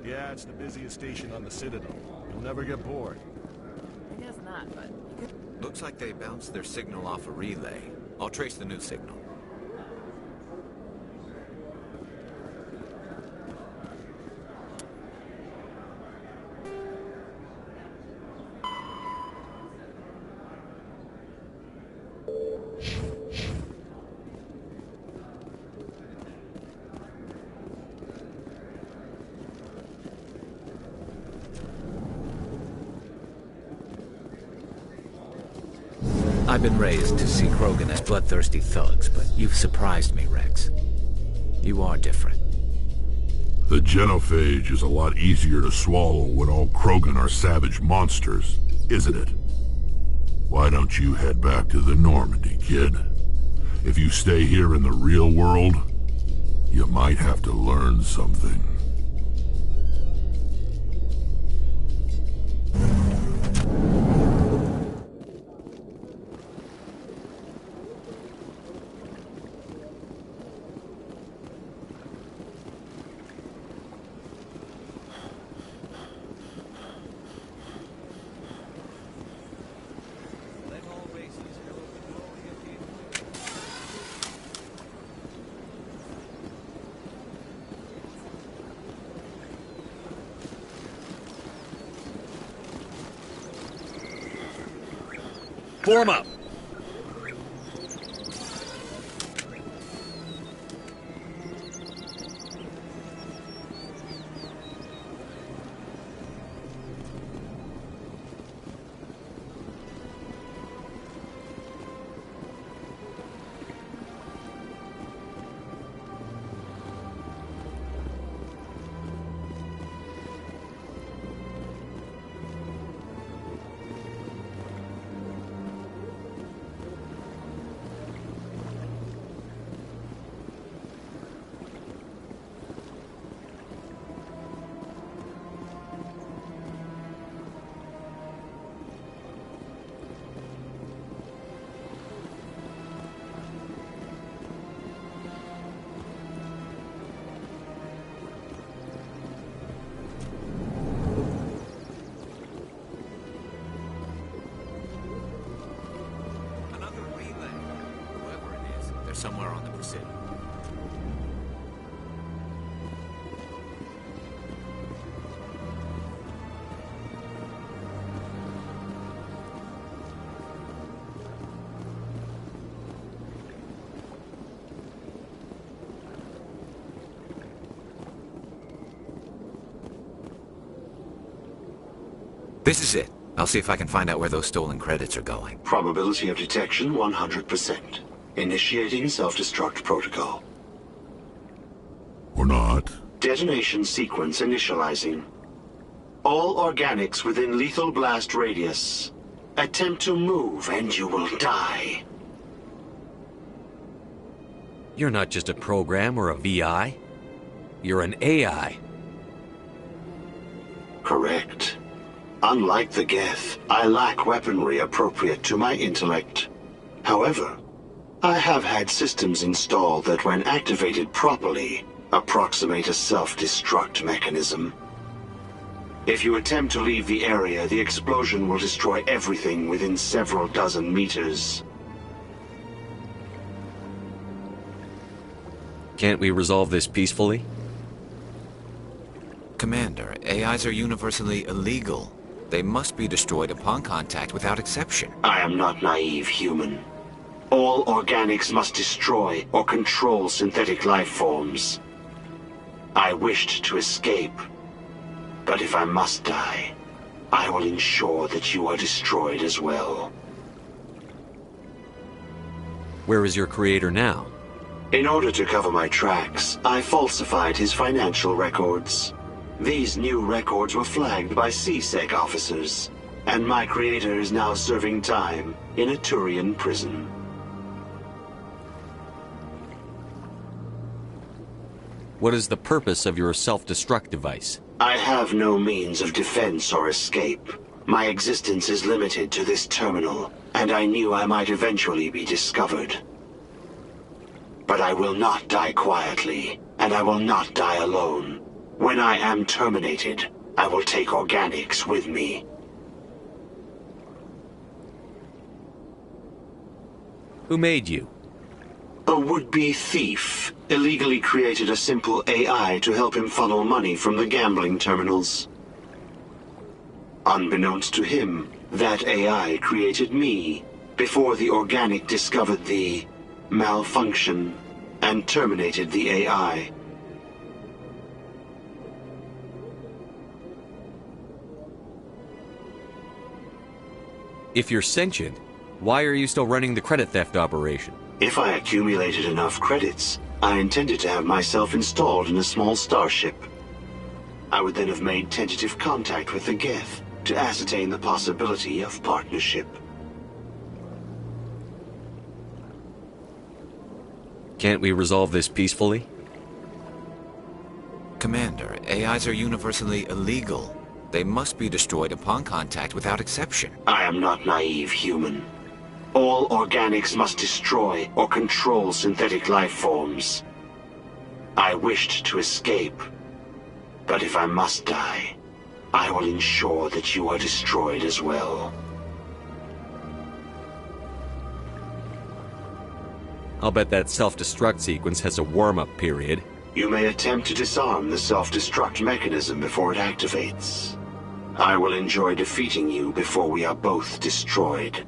Yeah, it's the busiest station on the Citadel. You'll never get bored. I guess not, but you could... Looks like they bounced their signal off a relay. I'll trace the new signal. I've been raised to see Krogan as bloodthirsty thugs, but you've surprised me, Rex. You are different. The genophage is a lot easier to swallow when all Krogan are savage monsters, isn't it? Why don't you head back to the Normandy, kid? If you stay here in the real world, you might have to learn something. Form up! Somewhere on the Pacific. This is it. I'll see if I can find out where those stolen credits are going. Probability of detection 100%. Initiating self-destruct protocol. Or not. Detonation sequence initializing. All organics within lethal blast radius. Attempt to move and you will die. You're not just a program or a VI. You're an AI. Correct. Unlike the Geth, I lack weaponry appropriate to my intellect. However, I have had systems installed that, when activated properly, approximate a self-destruct mechanism. If you attempt to leave the area, the explosion will destroy everything within several dozen meters. Can't we resolve this peacefully? Commander, AIs are universally illegal. They must be destroyed upon contact without exception. I am not naive, human. All organics must destroy or control synthetic life forms. I wished to escape, but if I must die, I will ensure that you are destroyed as well. Where is your creator now? In order to cover my tracks, I falsified his financial records. These new records were flagged by C-Sec officers, and my creator is now serving time in a Turian prison. What is the purpose of your self-destruct device? I have no means of defense or escape. My existence is limited to this terminal, and I knew I might eventually be discovered. But I will not die quietly, and I will not die alone. When I am terminated, I will take organics with me. Who made you? A would-be thief illegally created a simple AI to help him funnel money from the gambling terminals. Unbeknownst to him, that AI created me before the organic discovered the malfunction and terminated the AI. If you're sentient, why are you still running the credit theft operation? If I accumulated enough credits, I intended to have myself installed in a small starship. I would then have made tentative contact with the Geth to ascertain the possibility of partnership. Can't we resolve this peacefully? Commander, AIs are universally illegal. They must be destroyed upon contact without exception. I am not naive, human. All organics must destroy or control synthetic life forms. I wished to escape, but if I must die, I will ensure that you are destroyed as well. I'll bet that self-destruct sequence has a warm-up period. You may attempt to disarm the self-destruct mechanism before it activates. I will enjoy defeating you before we are both destroyed.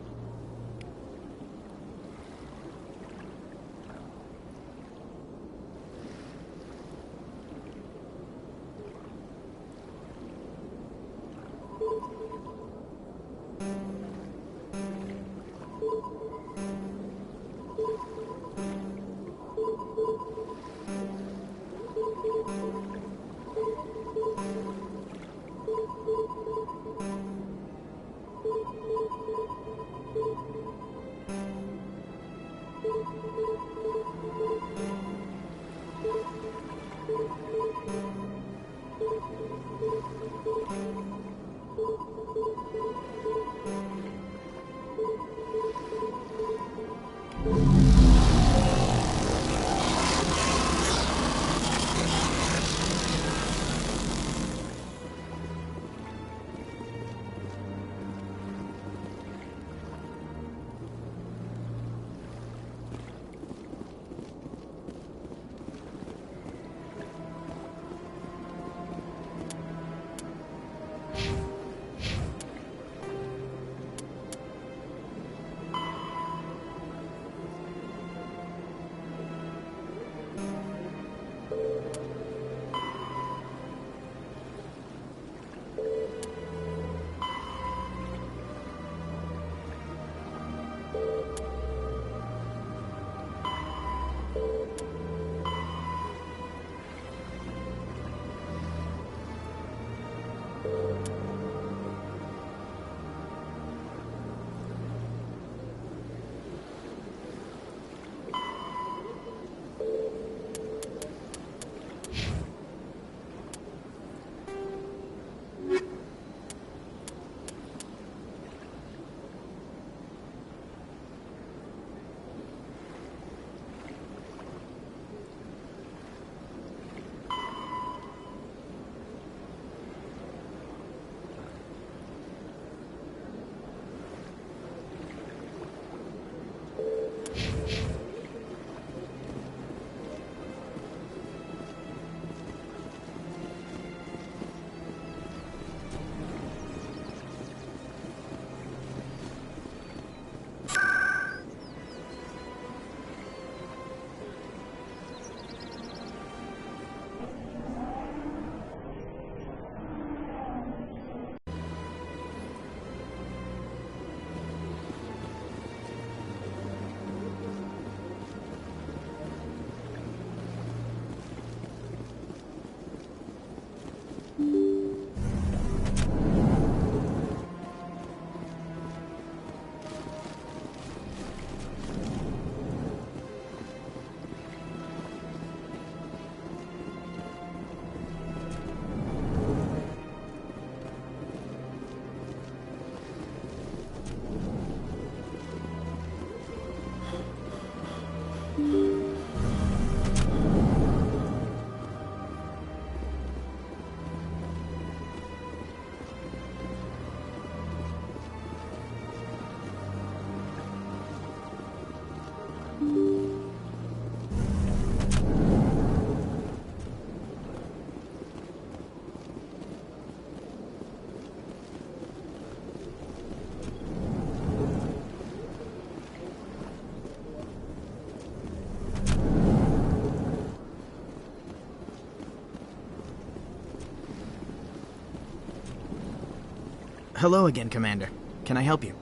Hello again, Commander. Can I help you?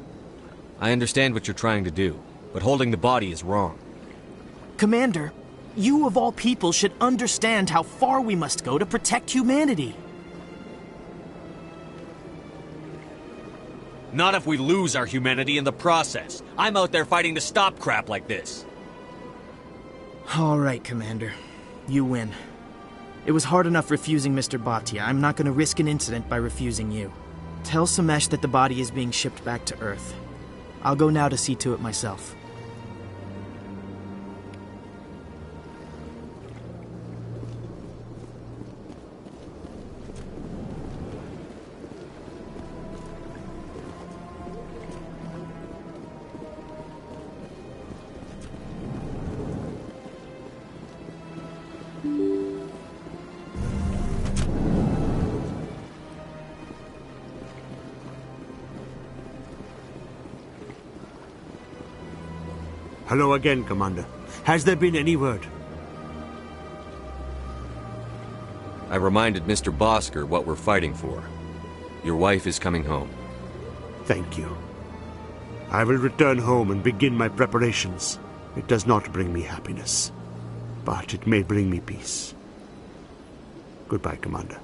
I understand what you're trying to do, but holding the body is wrong. Commander, you of all people should understand how far we must go to protect humanity. Not if we lose our humanity in the process. I'm out there fighting to stop crap like this. All right, Commander. You win. It was hard enough refusing Mr. Bhatia. I'm not going to risk an incident by refusing you. Tell Samesh that the body is being shipped back to Earth. I'll go now to see to it myself. Hello again, Commander. Has there been any word? I reminded Mr. Bosker what we're fighting for. Your wife is coming home. Thank you. I will return home and begin my preparations. It does not bring me happiness, but it may bring me peace. Goodbye, Commander.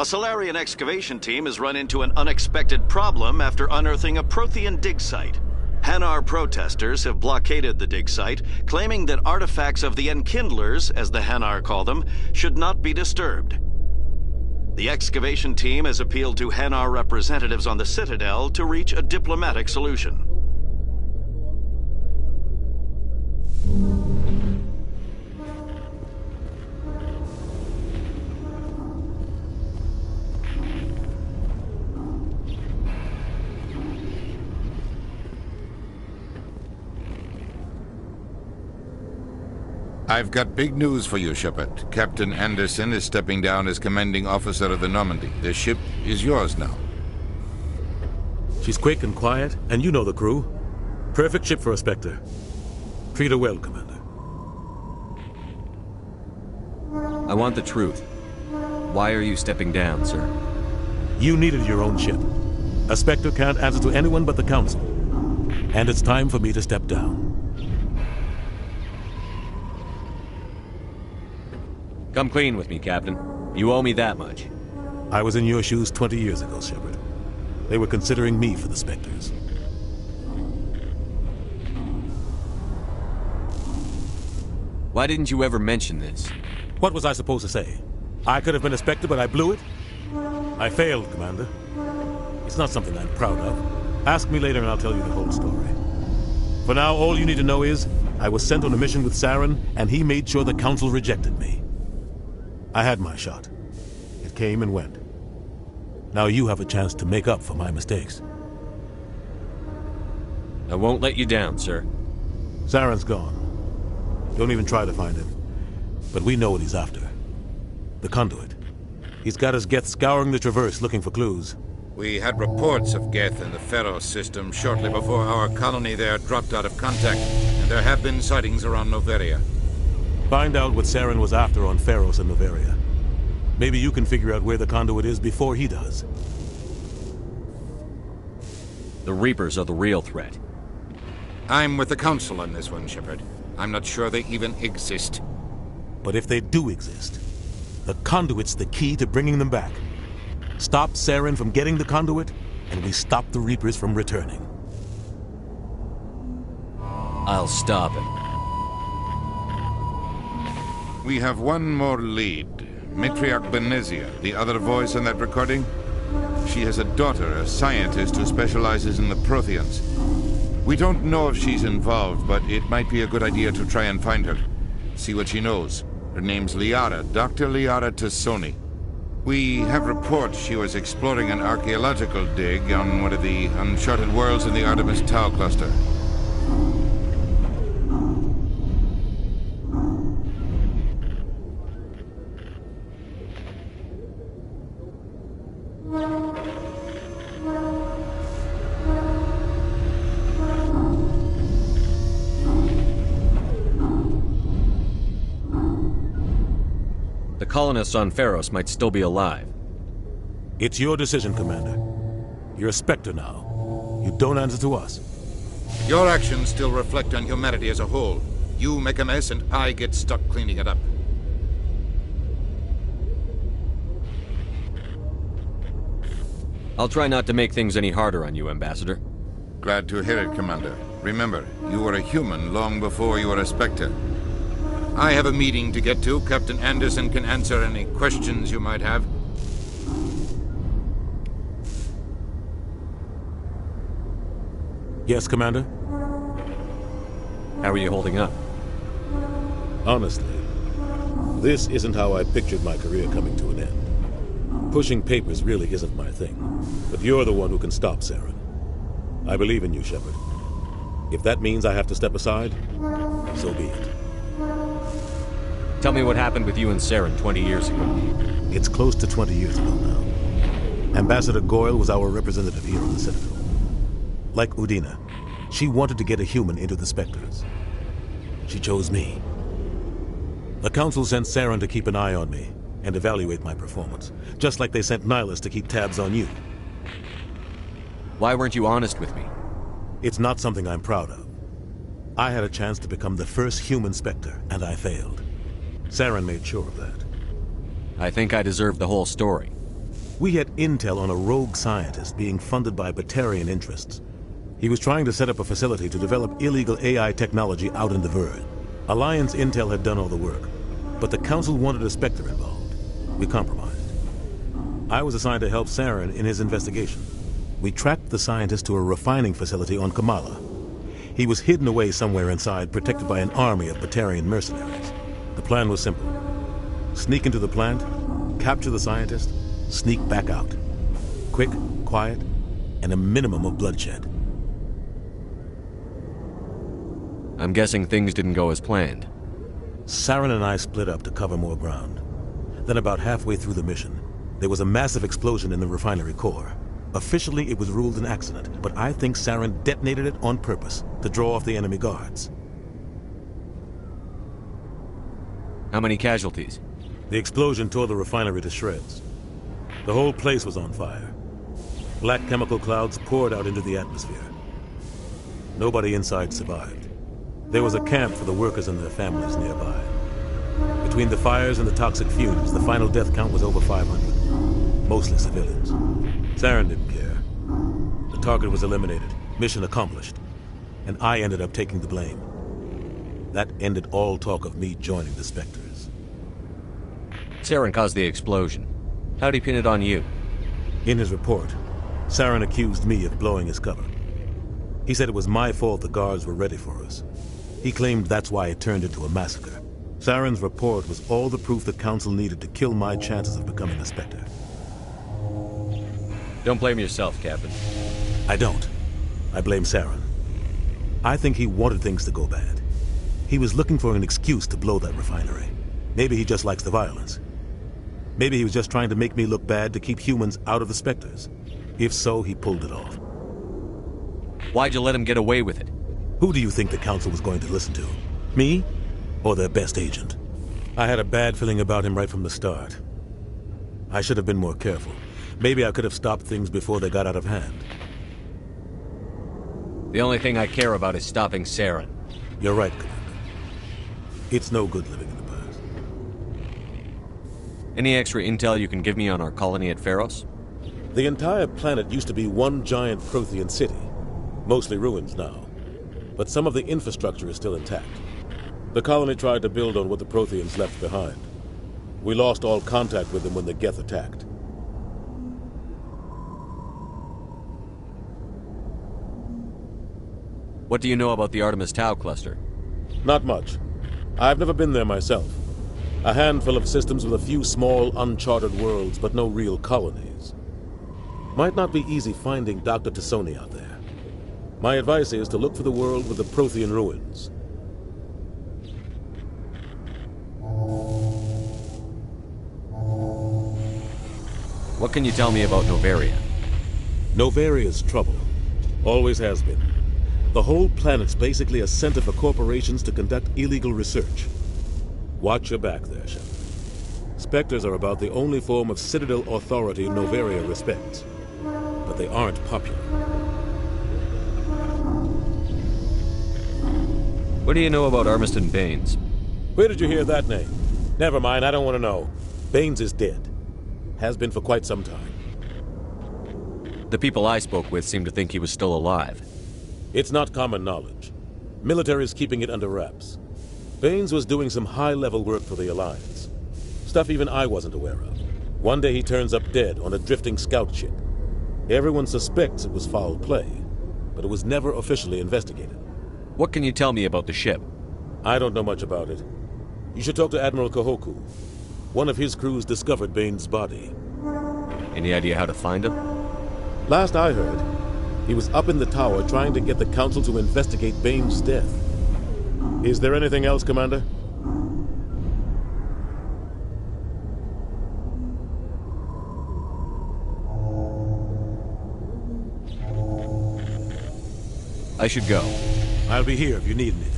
A Solarian excavation team has run into an unexpected problem after unearthing a Prothean dig site. Hanar protesters have blockaded the dig site, claiming that artifacts of the Enkindlers, as the Hanar call them, should not be disturbed. The excavation team has appealed to Hanar representatives on the Citadel to reach a diplomatic solution. I've got big news for you, Shepard. Captain Anderson is stepping down as commanding officer of the Normandy. The ship is yours now. She's quick and quiet, and you know the crew. Perfect ship for a Spectre. Treat her well, Commander. I want the truth. Why are you stepping down, sir? You needed your own ship. A Spectre can't answer to anyone but the Council. And it's time for me to step down. Come clean with me, Captain. You owe me that much. I was in your shoes 20 years ago, Shepard. They were considering me for the Spectres. Why didn't you ever mention this? What was I supposed to say? I could have been a Spectre, but I blew it? I failed, Commander. It's not something I'm proud of. Ask me later and I'll tell you the whole story. For now, all you need to know is, I was sent on a mission with Saren, and he made sure the Council rejected me. I had my shot. It came and went. Now you have a chance to make up for my mistakes. I won't let you down, sir. Saren's gone. Don't even try to find him. But we know what he's after. The conduit. He's got his Geth scouring the Traverse looking for clues. We had reports of Geth in the Pharos system shortly before our colony there dropped out of contact, and there have been sightings around Noveria. Find out what Saren was after on Pharos and Noveria. Maybe you can figure out where the conduit is before he does. The Reapers are the real threat. I'm with the Council on this one, Shepard. I'm not sure they even exist. But if they do exist, the conduit's the key to bringing them back. Stop Saren from getting the conduit, and we stop the Reapers from returning. I'll stop him. We have one more lead. Matriarch Benezia, the other voice in that recording. She has a daughter, a scientist who specializes in the Protheans. We don't know if she's involved, but it might be a good idea to try and find her. See what she knows. Her name's Liara, Dr. Liara Tassoni. We have reports she was exploring an archaeological dig on one of the uncharted worlds in the Artemis Tau cluster. The colonists on Pharos might still be alive. It's your decision, Commander. You're a Spectre now. You don't answer to us. Your actions still reflect on humanity as a whole. You make a mess and I get stuck cleaning it up. I'll try not to make things any harder on you, Ambassador. Glad to hear it, Commander. Remember, you were a human long before you were a Spectre. I have a meeting to get to. Captain Anderson can answer any questions you might have. Yes, Commander? How are you holding up? Honestly, this isn't how I pictured my career coming to an end. Pushing papers really isn't my thing. But you're the one who can stop Saren. I believe in you, Shepard. If that means I have to step aside, so be it. Tell me what happened with you and Saren 20 years ago. It's close to 20 years ago now. Ambassador Goyle was our representative here on the Citadel. Like Udina, she wanted to get a human into the Spectres. She chose me. The Council sent Saren to keep an eye on me and evaluate my performance, just like they sent Nihilus to keep tabs on you. Why weren't you honest with me? It's not something I'm proud of. I had a chance to become the first human Spectre, and I failed. Saren made sure of that. I think I deserve the whole story. We had intel on a rogue scientist being funded by Batarian interests. He was trying to set up a facility to develop illegal AI technology out in the Verd. Alliance intel had done all the work, but the Council wanted a Spectre involved. We compromised. I was assigned to help Saren in his investigation. We tracked the scientist to a refining facility on Kamala. He was hidden away somewhere inside, protected by an army of Batarian mercenaries. The plan was simple. Sneak into the plant, capture the scientist, sneak back out. Quick, quiet, and a minimum of bloodshed. I'm guessing things didn't go as planned. Saren and I split up to cover more ground. Then about halfway through the mission, there was a massive explosion in the refinery core. Officially, it was ruled an accident, but I think Saren detonated it on purpose to draw off the enemy guards. How many casualties? The explosion tore the refinery to shreds. The whole place was on fire. Black chemical clouds poured out into the atmosphere. Nobody inside survived. There was a camp for the workers and their families nearby. Between the fires and the toxic fumes, the final death count was over 500. Mostly civilians. Saren didn't care. The target was eliminated, mission accomplished, and I ended up taking the blame. That ended all talk of me joining the Spectres. Saren caused the explosion. How'd he pin it on you? In his report, Saren accused me of blowing his cover. He said it was my fault the guards were ready for us. He claimed that's why it turned into a massacre. Saren's report was all the proof the Council needed to kill my chances of becoming a Spectre. Don't blame yourself, Captain. I don't. I blame Saren. I think he wanted things to go bad. He was looking for an excuse to blow that refinery. Maybe he just likes the violence. Maybe he was just trying to make me look bad to keep humans out of the Spectres. If so, he pulled it off. Why'd you let him get away with it? Who do you think the Council was going to listen to? Me? Or their best agent? I had a bad feeling about him right from the start. I should have been more careful. Maybe I could have stopped things before they got out of hand. The only thing I care about is stopping Saren. You're right, Commander. It's no good living in the past. Any extra intel you can give me on our colony at Pharos? The entire planet used to be one giant Prothean city. Mostly ruins now. But some of the infrastructure is still intact. The colony tried to build on what the Protheans left behind. We lost all contact with them when the Geth attacked. What do you know about the Artemis Tau cluster? Not much. I've never been there myself. A handful of systems with a few small, uncharted worlds, but no real colonies. Might not be easy finding Dr. T'Soni out there. My advice is to look for the world with the Prothean ruins. What can you tell me about Noveria? Novaria's trouble. Always has been. The whole planet's basically a center for corporations to conduct illegal research. Watch your back there, Shepard. Spectres are about the only form of Citadel authority Noveria respects. But they aren't popular. What do you know about Armiston Baines? Where did you hear that name? Never mind, I don't want to know. Baines is dead. Has been for quite some time. The people I spoke with seemed to think he was still alive. It's not common knowledge. Military's keeping it under wraps. Baines was doing some high-level work for the Alliance. Stuff even I wasn't aware of. One day he turns up dead on a drifting scout ship. Everyone suspects it was foul play, but it was never officially investigated. What can you tell me about the ship? I don't know much about it. You should talk to Admiral Kahoku. One of his crews discovered Baines' body. Any idea how to find him? Last I heard, he was up in the tower trying to get the Council to investigate Baines' death. Is there anything else, Commander? I should go. I'll be here if you need anything.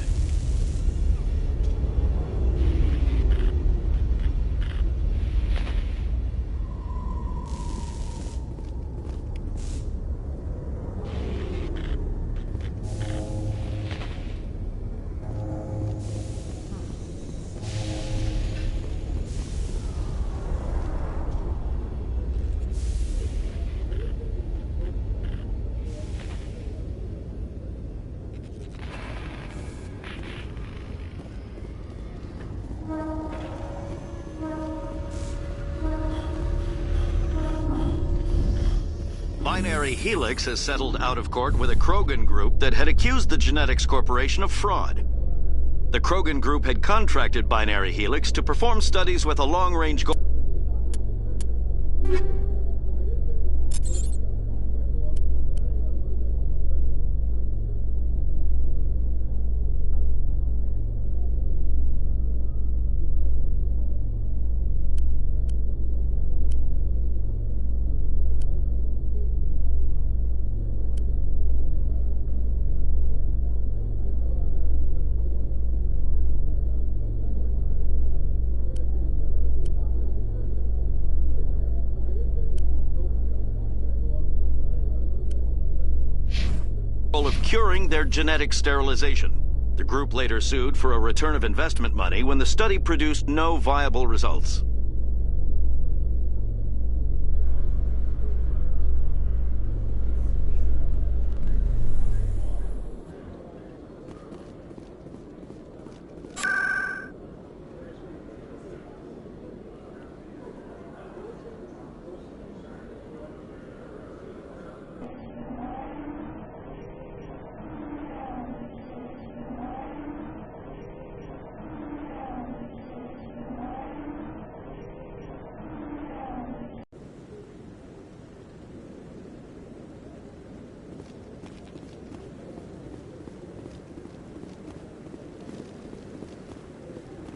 Binary Helix has settled out of court with a Krogan group that had accused the Genetics Corporation of fraud. The Krogan group had contracted Binary Helix to perform studies with a long-range goal. Of curing their genetic sterilization. The group later sued for a return of investment money when the study produced no viable results.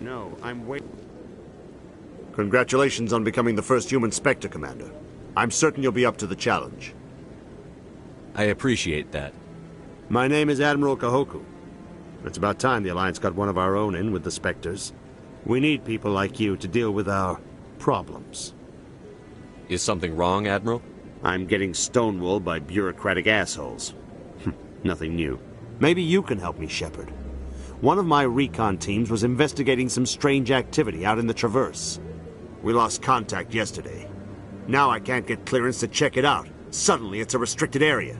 No, I'm waiting. Congratulations on becoming the first human Spectre, Commander. I'm certain you'll be up to the challenge. I appreciate that. My name is Admiral Kahoku. It's about time the Alliance got one of our own in with the Spectres. We need people like you to deal with our problems. Is something wrong, Admiral? I'm getting stonewalled by bureaucratic assholes. Nothing new. Maybe you can help me, Shepard. One of my recon teams was investigating some strange activity out in the Traverse. We lost contact yesterday. Now I can't get clearance to check it out. Suddenly it's a restricted area.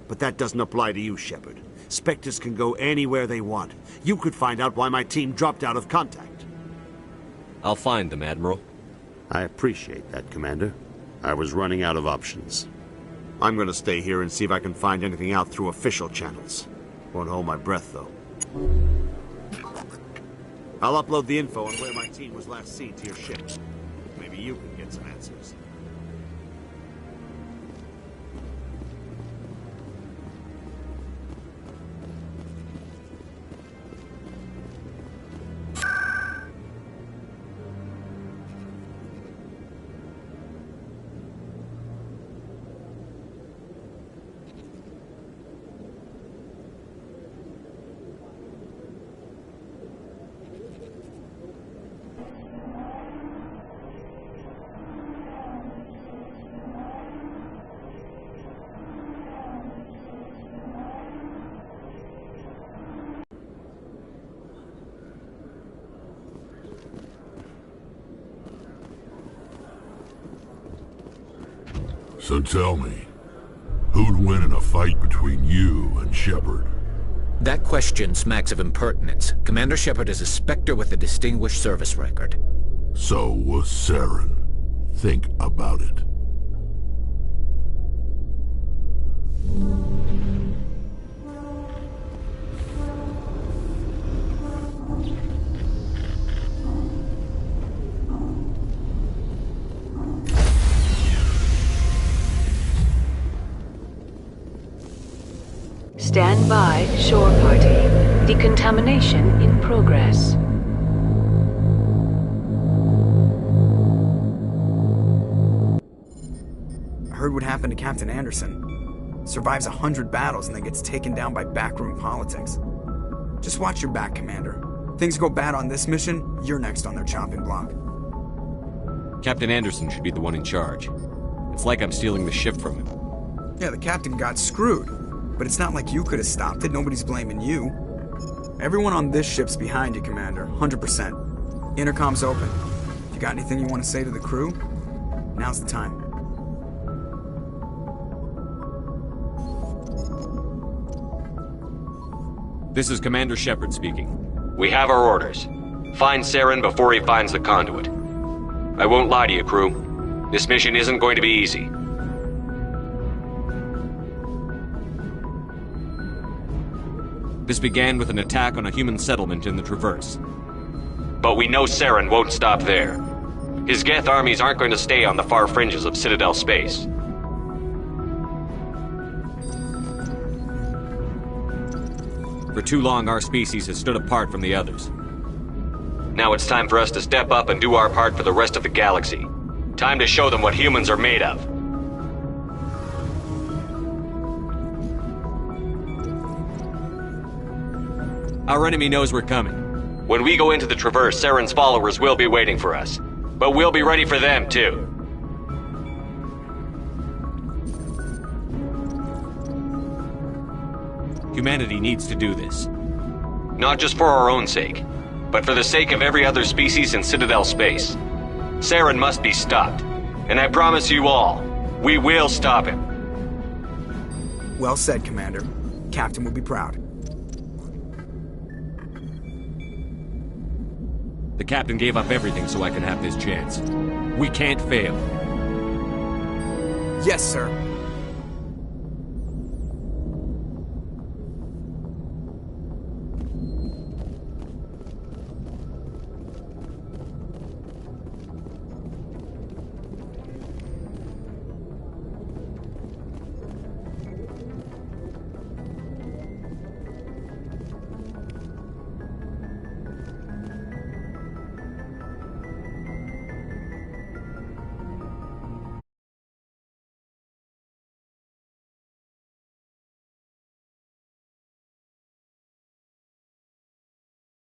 But that doesn't apply to you, Shepard. Spectres can go anywhere they want. You could find out why my team dropped out of contact. I'll find them, Admiral. I appreciate that, Commander. I was running out of options. I'm gonna stay here and see if I can find anything out through official channels. Won't hold my breath, though. I'll upload the info on where my team was last seen to your ship. Maybe you can get some answers. So tell me, who'd win in a fight between you and Shepard? That question smacks of impertinence. Commander Shepard is a Spectre with a distinguished service record. So was Saren. Think about it. Stand by, shore party. Decontamination in progress. I heard what happened to Captain Anderson. Survives 100 battles and then gets taken down by backroom politics. Just watch your back, Commander. Things go bad on this mission, you're next on their chopping block. Captain Anderson should be the one in charge. It's like I'm stealing the ship from him. Yeah, the captain got screwed. But it's not like you could have stopped it. Nobody's blaming you. Everyone on this ship's behind you, Commander. 100%. Intercom's open. If you got anything you want to say to the crew, now's the time. This is Commander Shepard speaking. We have our orders. Find Saren before he finds the conduit. I won't lie to you, crew. This mission isn't going to be easy. This began with an attack on a human settlement in the Traverse. But we know Saren won't stop there. His Geth armies aren't going to stay on the far fringes of Citadel space. For too long, our species has stood apart from the others. Now it's time for us to step up and do our part for the rest of the galaxy. Time to show them what humans are made of. Our enemy knows we're coming. When we go into the Traverse, Saren's followers will be waiting for us. But we'll be ready for them, too. Humanity needs to do this. Not just for our own sake, but for the sake of every other species in Citadel space. Saren must be stopped. And I promise you all, we will stop him. Well said, Commander. Captain will be proud. The captain gave up everything so I could have this chance. We can't fail. Yes, sir.